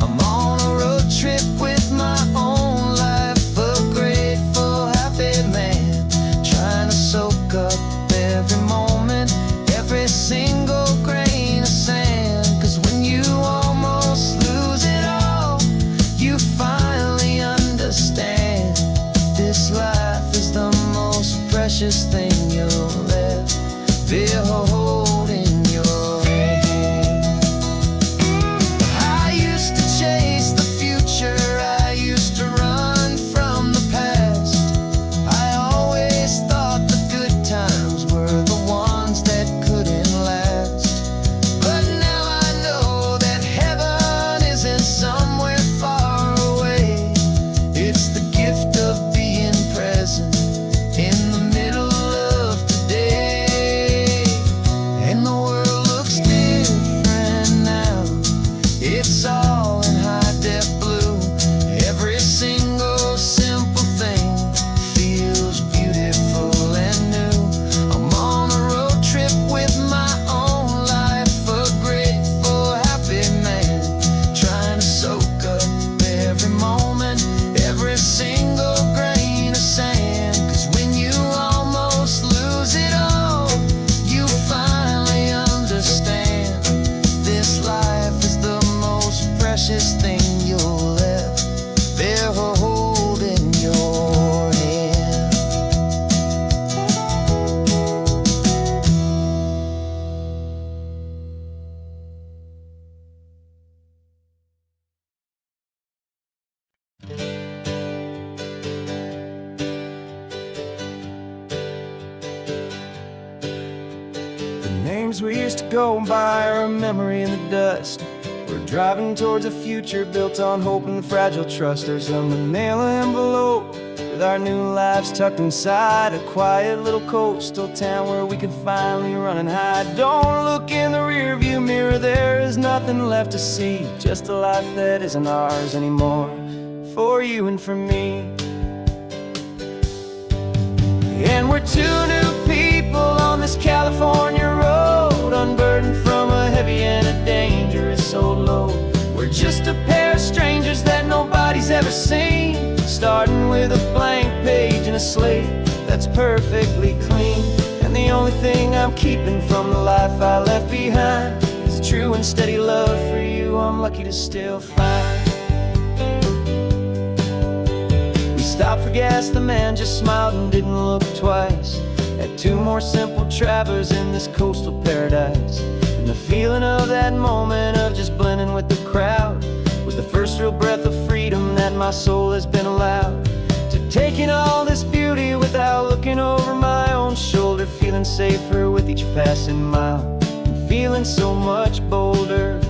I'm on a road trip with my own life, a grateful, happy man, trying to soak up every moment, every single grain of sand. 'Cause when you almost lose it all, you finally understand this life is the most precious thing you'll ever hold in your hand. I used to chase the future, I used to run from the past. I always thought the good times were the ones that couldn't last. But now I know that heaven isn't somewhere far away. It's the gift of being present in the middle of today. And the world looks different now, it's all in high-def blue. Every single simple thing feels beautiful and new. I'm on a road trip with my own life, a grateful, happy man, trying to soak up every moment, every single grain of sand. 'Cause when you almost lose it all, you finally understand this life is the most precious thing you'll ever hold in your hand. The names we used to go by are a memory in the dust. We're driving towards a future built on hope and fragile trust. There's a manila envelope with our new lives tucked inside, a quiet little coastal town where we could finally run and hide. Don't look in the rearview mirror, there is nothing left to see, just a life that isn't ours anymore, for you and for me. And we're two new people on this California road, unburdened from a heavy and a dangerous old load. We're just a pair of strangers that nobody's ever seen, starting with a blank page and a slate that's perfectly clean. And the only thing I'm keeping from the life I left behind is a true and steady love for you I'm lucky to still find. Stopped for gas, the man just smiled and didn't look twice. Had two more simple travelers in this coastal paradise. And the feeling of that moment of just blending with the crowd was the first real breath of freedom that my soul has been allowed to take in all this beauty without looking over my own shoulder, feeling safer with each passing mile and feeling so much bolder.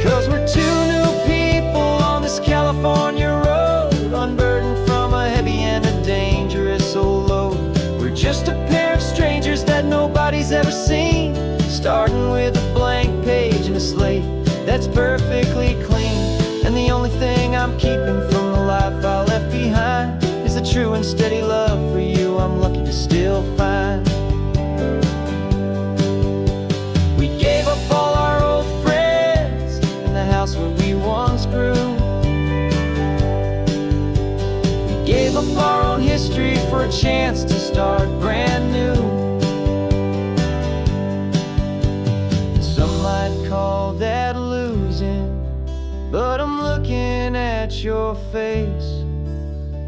'Cause we're two new people on this California road, unburdened from a heavy and a dangerous old load. We're just a pair of strangers that nobody's ever seen, starting with a blank page and a slate that's perfectly clean. And the only thing I'm keeping from the life I left behind is the true and steady love for you I'm lucky to still find. We gave up all our old friends and the house where we once grew. We gave up our own history for a chance to start brand new. face,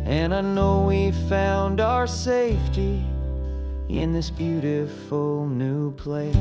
and I know we found our safety in this beautiful new place.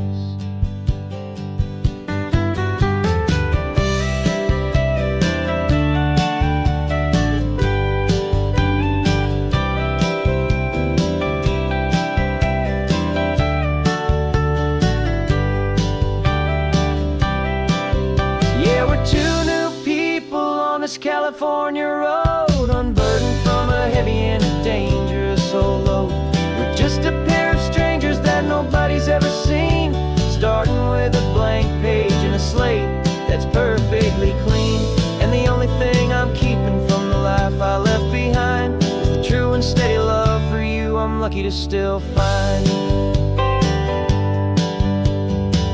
Yeah, we're two new people on this California road, unburdened from a heavy and a dangerous old load. We're just a pair of strangers that nobody's ever seen, starting with a blank page and a slate that's perfectly clean. And the only thing I'm keeping from the life I left behind is the true and steady love for you I'm lucky to still find.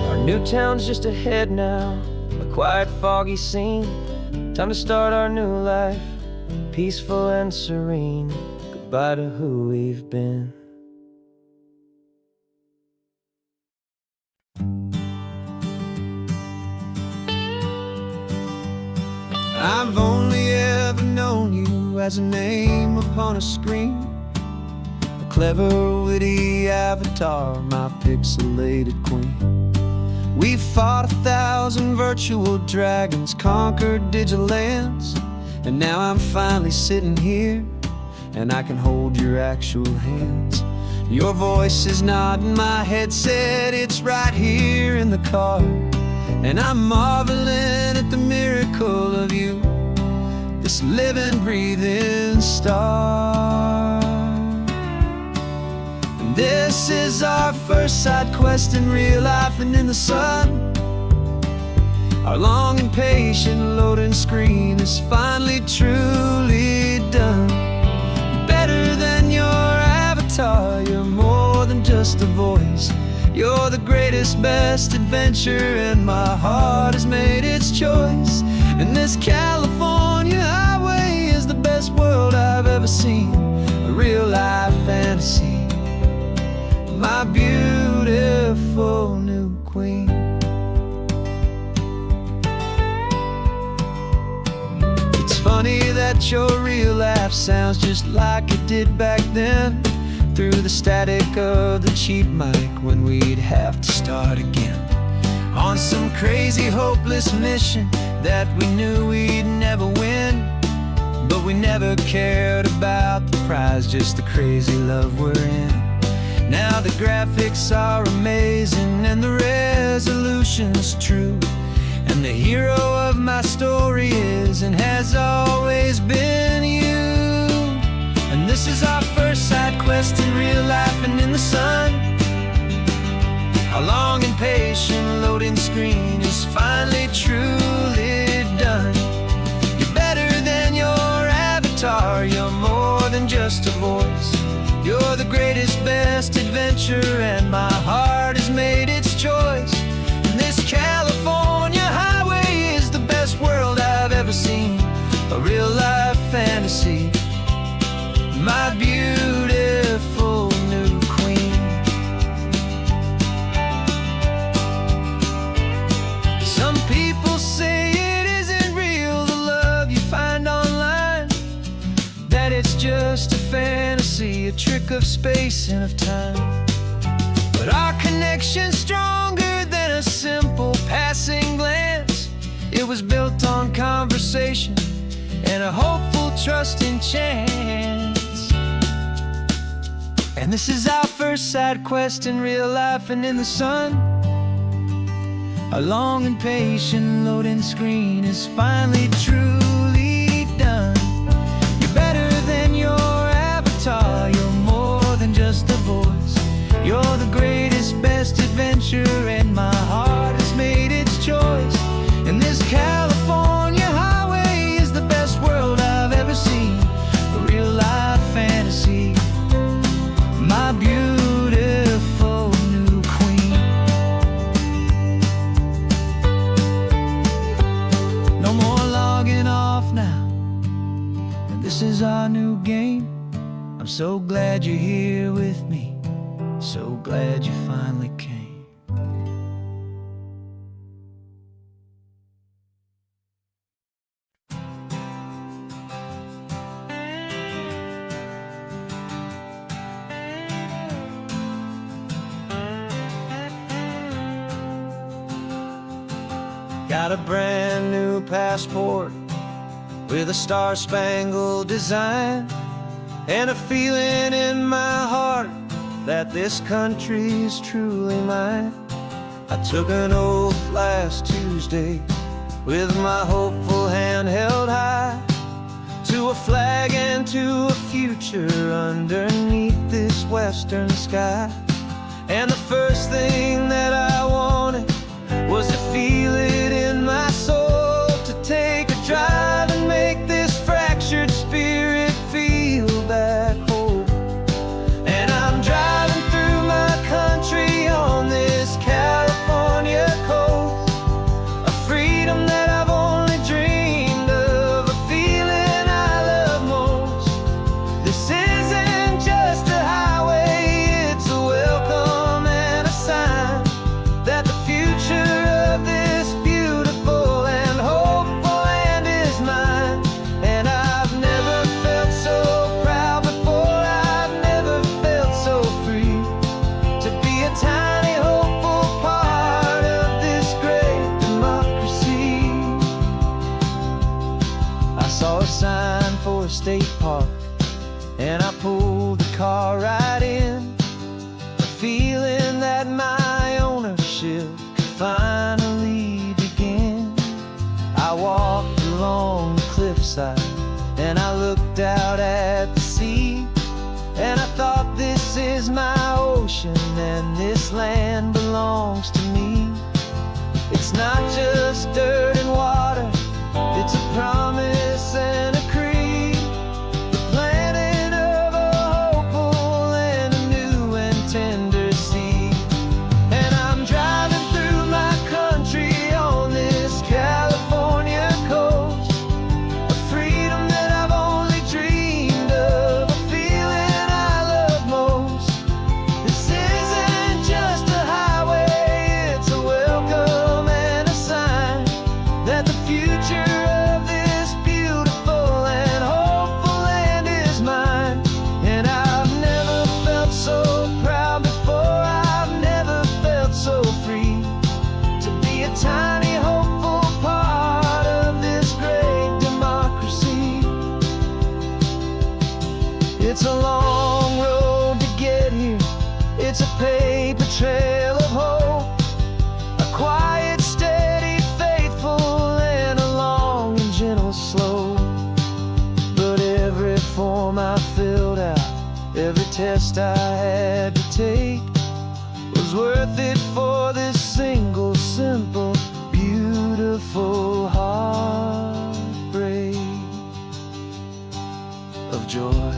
Our new town's just ahead now, a quiet, foggy scene. Time to start our new life, peaceful and serene. Goodbye to who we've been. I've only ever known you as a name upon a screen, a clever, witty avatar, my pixelated queen. We fought 1,000 virtual dragons, conquered digital lands, and now I'm finally sitting here, and I can hold your actual hands. Your voice is not in my headset, it's right here in the car, and I'm marveling at the miracle of you, this living, breathing star. And this is our first side quest in real life and in the sun. Our long and patient loading screen is finally truly done. Better than your avatar, you're more than just a voice. You're the greatest, best adventure, and my heart has made its choice. And this California highway is the best world I've ever seen, a real life fantasy, my beautiful new queen. It's funny that your real life sounds just like it did back then, through the static of the cheap mic when we'd have to start again, on some crazy hopeless mission that we knew we'd never win. But we never cared about the prize, just the crazy love we're in. Now the graphics are amazing and the resolution's true, and the hero of my story is and has always been you. And this is our first side quest in real life and in the sun. Our long and patient loading screen is finally truly done. You're better than your avatar, you're more than just a voice. You're the greatest, best adventure, and my heart has made its choice. And this California highway is the best world I've ever seen, a real life fantasy, my beautiful new queen. Some people say it isn't real, the love you find online, that it's just a fantasy, a trick of space and of time. But our connection's stronger than a simple passing glance. It was built on conversation and a hopeful, trusting chance. And this is our first side quest in real life and in the sun. Our long and patient loading screen is finally truly done. You're better than your avatar, you're more than just a voice. You're the greatest, best adventure, and my heart has made its choice. And this California highway is the best world I've ever seen, a real life fantasy, my beautiful new queen. No more logging off now, and this is our new game. I'm so glad you're here with me, so glad you finally came. Got a brand new passport with a star-spangled design, and a feeling in my heart that this country's truly mine. I took an oath last Tuesday with my hopeful hand held high, to a flag and to a future underneath this western sky. And the first thing that I wanted was to feel it in my soul, to take a drive and make this fractured spirit feel back home. And I'm driving through my country on this California coast, a freedom that I've only dreamed of, a feeling I love most. This isn't just a highway, it's a welcome and a sign that the future of this beautiful and hopeful land is mine. And I've never felt so proud before, I've never felt so free, to be a tiny hopeful part of this great democracy. I saw a sign for a state park, and I pulled the car right in, a feeling that my ownership could finally begin. I walked along the cliffside and I looked out at the sea, and I thought, this is my ocean and this land belongs to me. It's not just dirt and water, it's a promise and a creed, the planting of a hopeful and a new and tender seed. And I'm driving through my country on this California coast, a freedom that I've only dreamed of, a feeling I love most. This isn't just a highway, it's a welcome and a sign that the future of this beautiful and hopeful land is mine. And I've never felt so proud before, I've never felt so free, to be a tiny hopeful part of this great democracy. It's a long road to get here, it's a paper trail of hope, a quiet, steady, faithful, and a long and gentle slope. But every form I filled out, every test I had to take, was worth it for this single, simple, beautiful heartbreak of joy.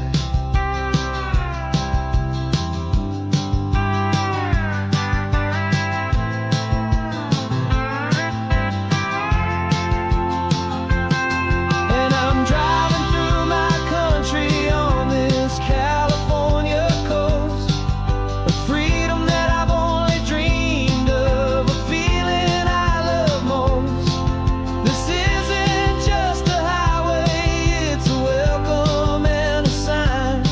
And I'm driving through my country on this California coast, a freedom that I've only dreamed of, a feeling I love most. This isn't just a highway, it's a welcome and a sign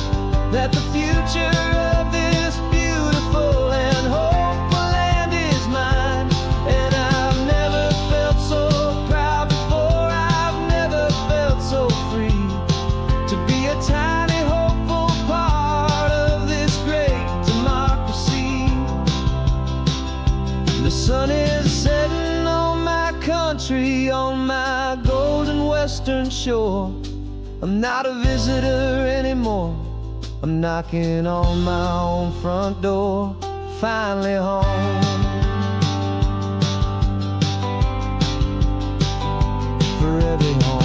that the future of this beautiful and hopeful land is mine. And I've never felt so proud before, I've never felt so free, to be a tiny hopeful part of this great democracy. The sun is setting on my country, on my golden western shore. I'm not a visitor anymore, I'm knocking on my own front door, finally home. For every home.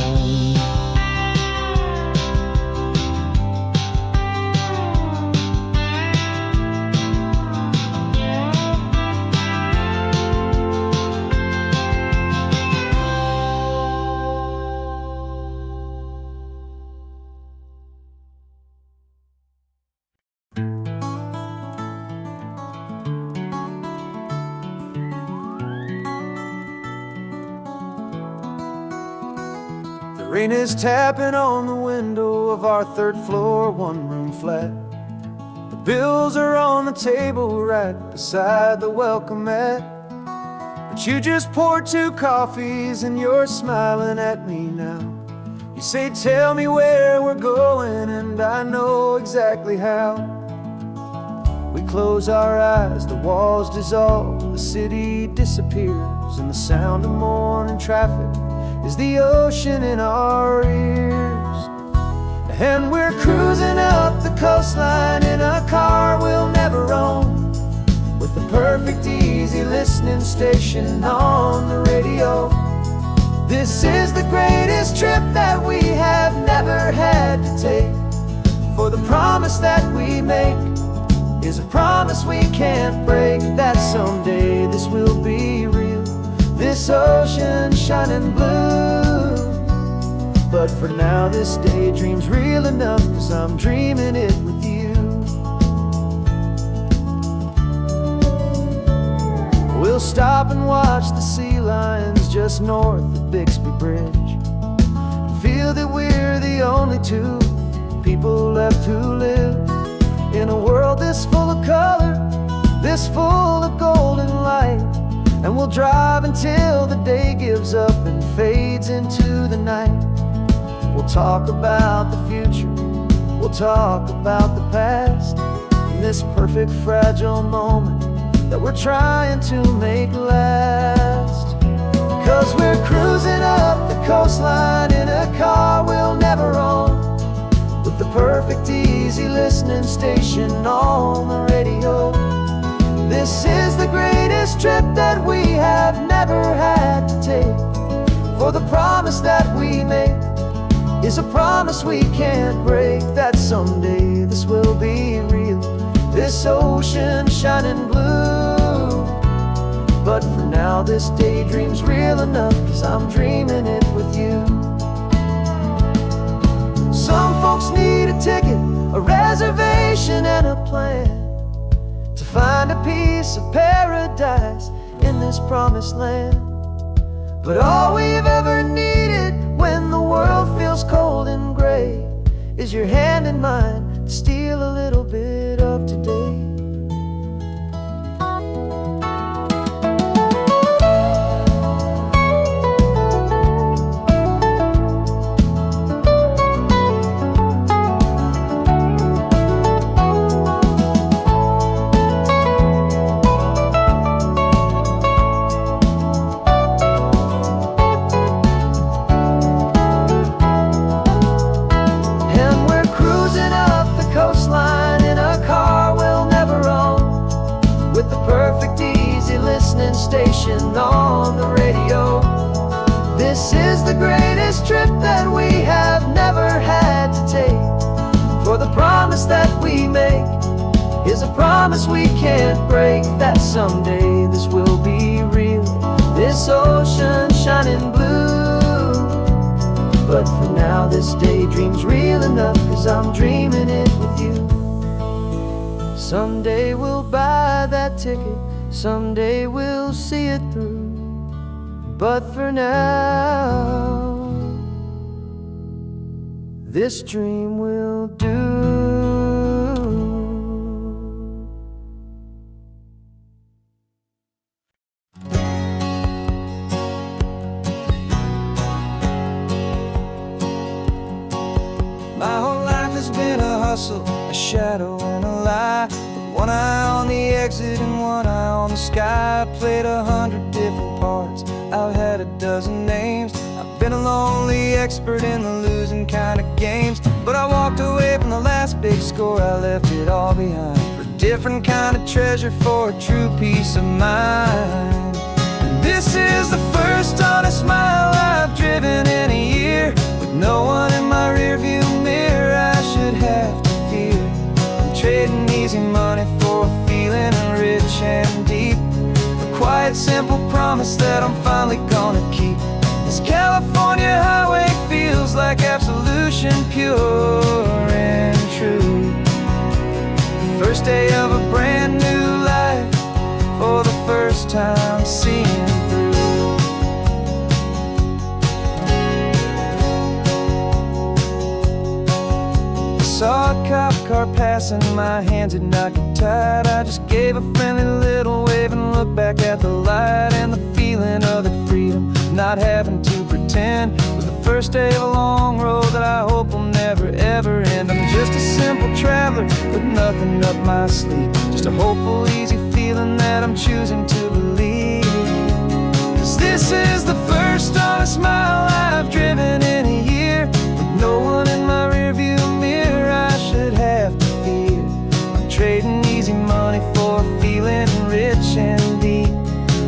Rain is tapping on the window of our third floor, one-room flat. The bills are on the table right beside the welcome mat. The But you just poured 2 coffees and you're smiling at me now. You say, tell me where we're going, and I know exactly how. We close our eyes, the walls dissolve, the city disappears, and the sound of morning traffic is the ocean in our ears. And we're cruising up the coastline in a car we'll never own, with the perfect easy listening station on the radio. This is the greatest trip that we have never had to take, for the promise that we make is a promise we can't break, that someday this will be real, this ocean shining blue. But for now this daydream's real enough, 'cause I'm dreaming it with you. We'll stop and watch the sea lions just north of Bixby Bridge, and feel that we're the only 2 people left who live in a world this full of color, this full of golden light. And we'll drive until the day gives up and fades into the night. We'll talk about the future, we'll talk about the past, in this perfect fragile moment that we're trying to make last. 'Cause we're cruising up the coastline in a car we'll never own, with the perfect easy listening station on the radio. This is the greatest trip that we have never had to take, for the promise that we make is a promise we can't break, that someday this will be real, this ocean shining blue. But for now this daydream's real enough, 'cause I'm dreaming it with you. Some folks need a ticket, a reservation and a plan, to find a piece of paradise in this promised land. But all we've ever needed when the world feels cold and gray is your hand in mine to steal a little bit of today. Station on the radio. This is the greatest trip that we have never had to take, for the promise that we make is a promise we can't break, that someday this will be real, this ocean shining blue. But for now this daydream's real enough, 'cause I'm dreaming it with you. Someday we'll buy that ticket, someday we'll see it through, but for now this dream will do. My whole life has been a hustle, a shadow and a lie, with one eye on the exit and one eye on the sky. I played 100 different parts, I've had a dozen names. I've been a lonely expert in the losing kind of games, but I walked away from the last big score, I left it all behind, for a different kind of treasure, for a true peace of mind. And this is the first honest mile I've driven in a year, with no one in my rearview mirror I should have to fear. I'm trading easy money for a feeling rich and deep, a quiet simple promise that I'm finally gonna keep. This California highway feels like absolution, pure and true. The first day of a brand new life, for the first time seeing through. I saw a cop car passing, my hands had not get tied. I just gave a friendly little wave and looked back at the light. And the feeling of that freedom, not having to pretend, was the first day of a long road that I hope will never ever end. I'm just a simple traveler with nothing up my sleeve, just a hopeful, easy feeling that I'm choosing to believe. 'Cause this is the first honest mile I've driven in a year, with no one in my rearview mirror I should have to fear. I'm trading easy money for a feeling rich and deep,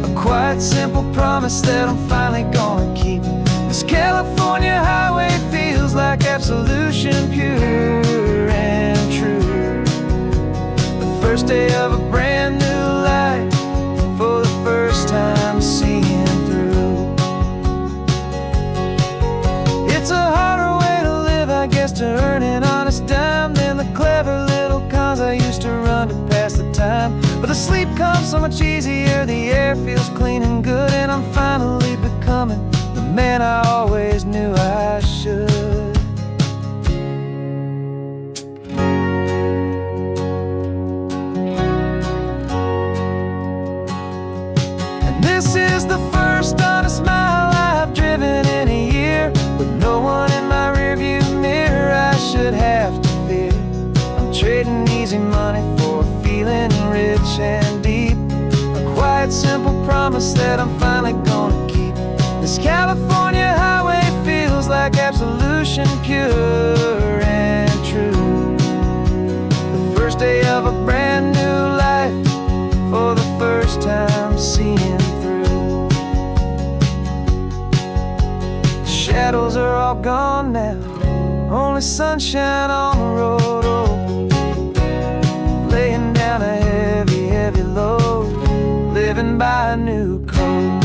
a quiet, simple promise that I'm finally gonna keep. This California highway feels like absolution, pure and true. The first day of a brand new life, for the first time seeing through. It's a harder way to live, I guess, to earn an honest dime than the clever little cons I used to run to pass the time. But the sleep comes so much easier, the air feels clean and good, and I'm finally becoming the man I always knew I should. And this is the first honest mile I've driven in a year, with no one in my rearview mirror I should have to fear. I'm trading easy money for a feeling rich and deep, a quiet, simple promise that I'm finally gonna keep. This California highway feels like absolution, pure and true. The first day of a brand new life, for the first time seeing through. The shadows are all gone now, only sunshine on the road. Oh, laying down a heavy, heavy load, living by a new code.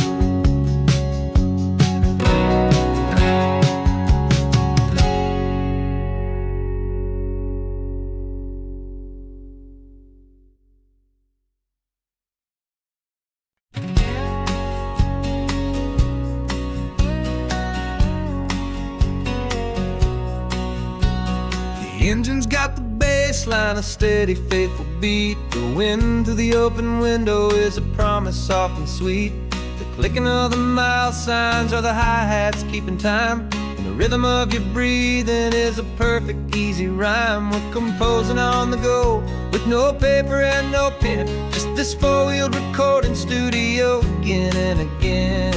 The engine's got the bass line, a steady, faithful beat. The wind through the open window is a promise soft and sweet. The clicking of the mile signs are the hi-hats keeping time, and the rhythm of your breathing is a perfect, easy rhyme. We're composing on the go, with no paper and no pen, just this four-wheeled recording studio again and again.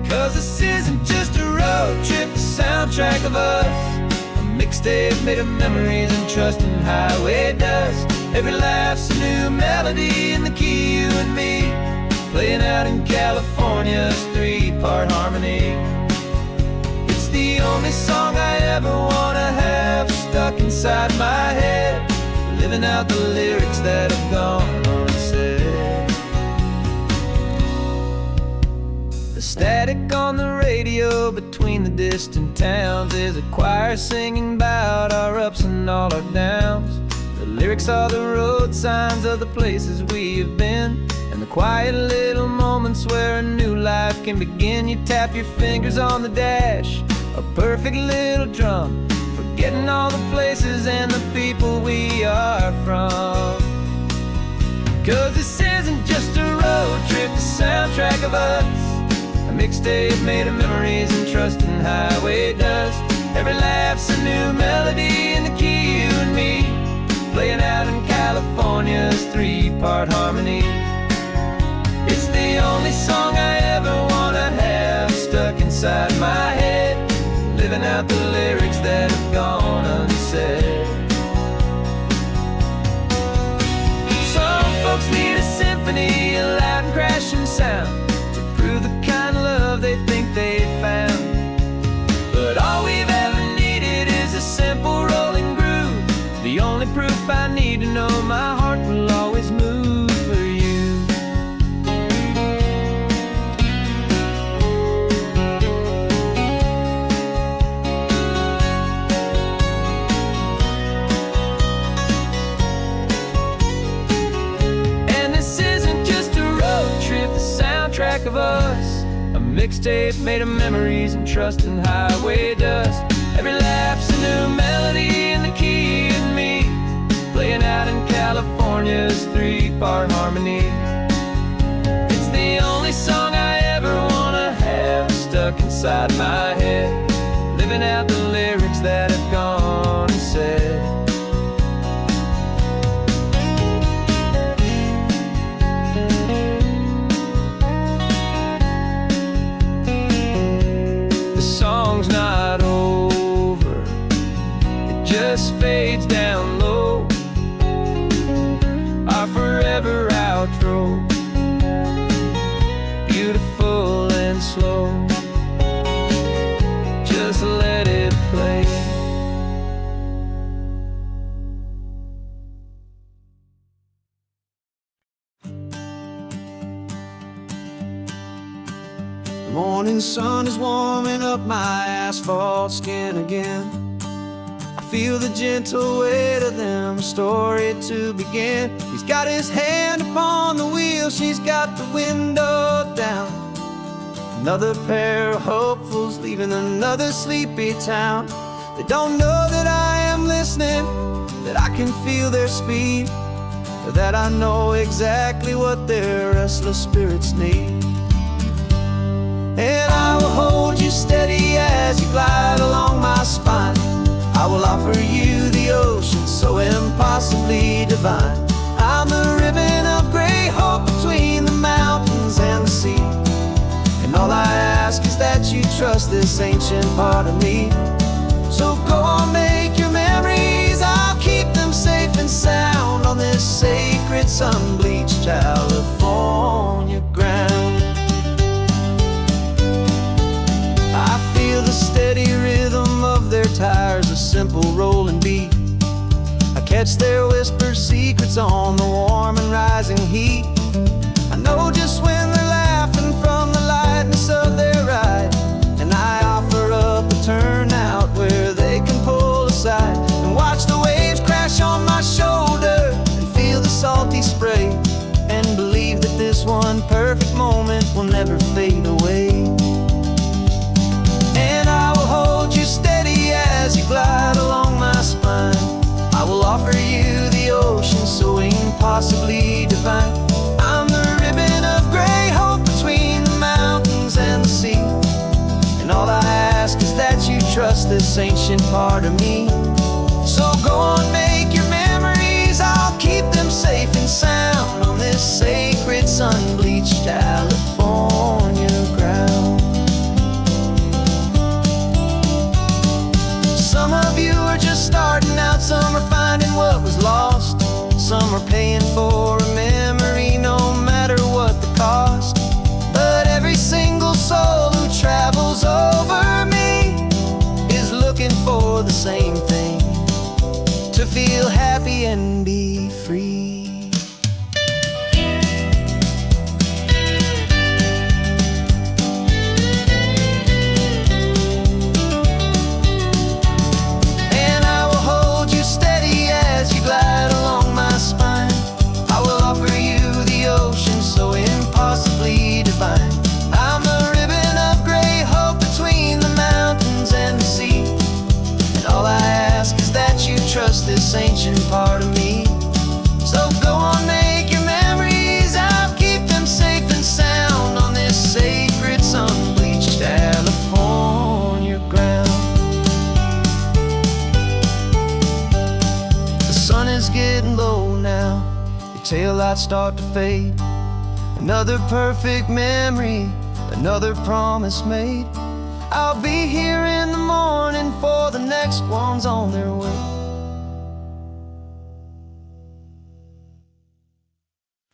'Cause this isn't just a road trip, the soundtrack of us, mixtape made of memories and trust in highway dust. Every laugh's a new melody in the key, you and me, playing out in California's three-part harmony. It's the only song I ever wanna have stuck inside my head, living out the lyrics that have gone unsaid. The static on the radio between the distant towns is a choir singing about our ups and all our downs. The lyrics are the road signs of the places we have been, and the quiet little moments where a new life can begin. You tap your fingers on the dash, a perfect little drum, forgetting all the places and the people we are from. 'Cause this isn't just a road trip, the soundtrack of us, mixtape made of memories and trust in highway dust. Every laugh's a new melody in the key, you and me, playing out in California's three-part harmony. It's the only song I ever wanna have stuck inside my head, living out the lyrics that have gone unsaid. Some folks need a symphony, a loud and crashing sound, the kind of love they think they found. But all we've ever needed is a simple rolling groove, the only proof I need to know my heart will always move for you. And this isn't just a road trip, the soundtrack of us, a mixtape made of memories and trust in highway dust. Every laugh's a new melody in the key in me, playing out in California's three-part harmony. It's the only song I ever wanna have stuck inside my head, living out the lyrics that have gone and said. The song's not over, it just fades down low, our forever outro, beautiful and slow. Just let it play. The morning sun is warming up my asphalt skin again. I feel the gentle weight of them, a story to begin. He's got his hand upon the wheel, she's got the window down. Another pair of hopefuls leaving another sleepy town. They don't know that I am listening, that I can feel their speed, or that I know exactly what their restless spirits need. And I will hold you steady as you glide along my spine. I will offer you the ocean so impossibly divine. I'm the ribbon of gray hope between the mountains and the sea. And all I ask is that you trust this ancient part of me. So go on, make your memories, I'll keep them safe and sound on this sacred sun-bleached California ground. I feel the steady rhythm of their tires, a simple rolling beat. I catch their whispered secrets on the warm and rising heat. I know just when they're laughing from the lightness of their ride, and I offer up a turnout where they can pull aside and watch the waves crash on my shoulder and feel the salty spray, and believe that this one perfect moment will never fade away. And I will hold you steady as you glide along my spine. I will offer you the ocean so impossibly divine. I'm the ribbon of gray hope between the mountains and the sea. And all I ask is that you trust this ancient part of me. So go on, make your memories, I'll keep them safe and sound on this sacred sun-bleached California ground. Some of you are just starting out, some are finding what was lost, some are paying for a memory no matter what the cost. But every single soul who travels over me is looking for the same thing, to feel happy and be free. Glide along my spine. I will offer you the ocean so impossibly divine. I'm the ribbon of gray hope between the mountains and the sea. And all I ask is that you trust this ancient part of me. So go on, make your memories, I'll keep them safe and sound on this sacred sun-bleached California ground. Sun is getting low now, your taillights start to fade. Another perfect memory, another promise made. I'll be here in the morning for the next ones on their way.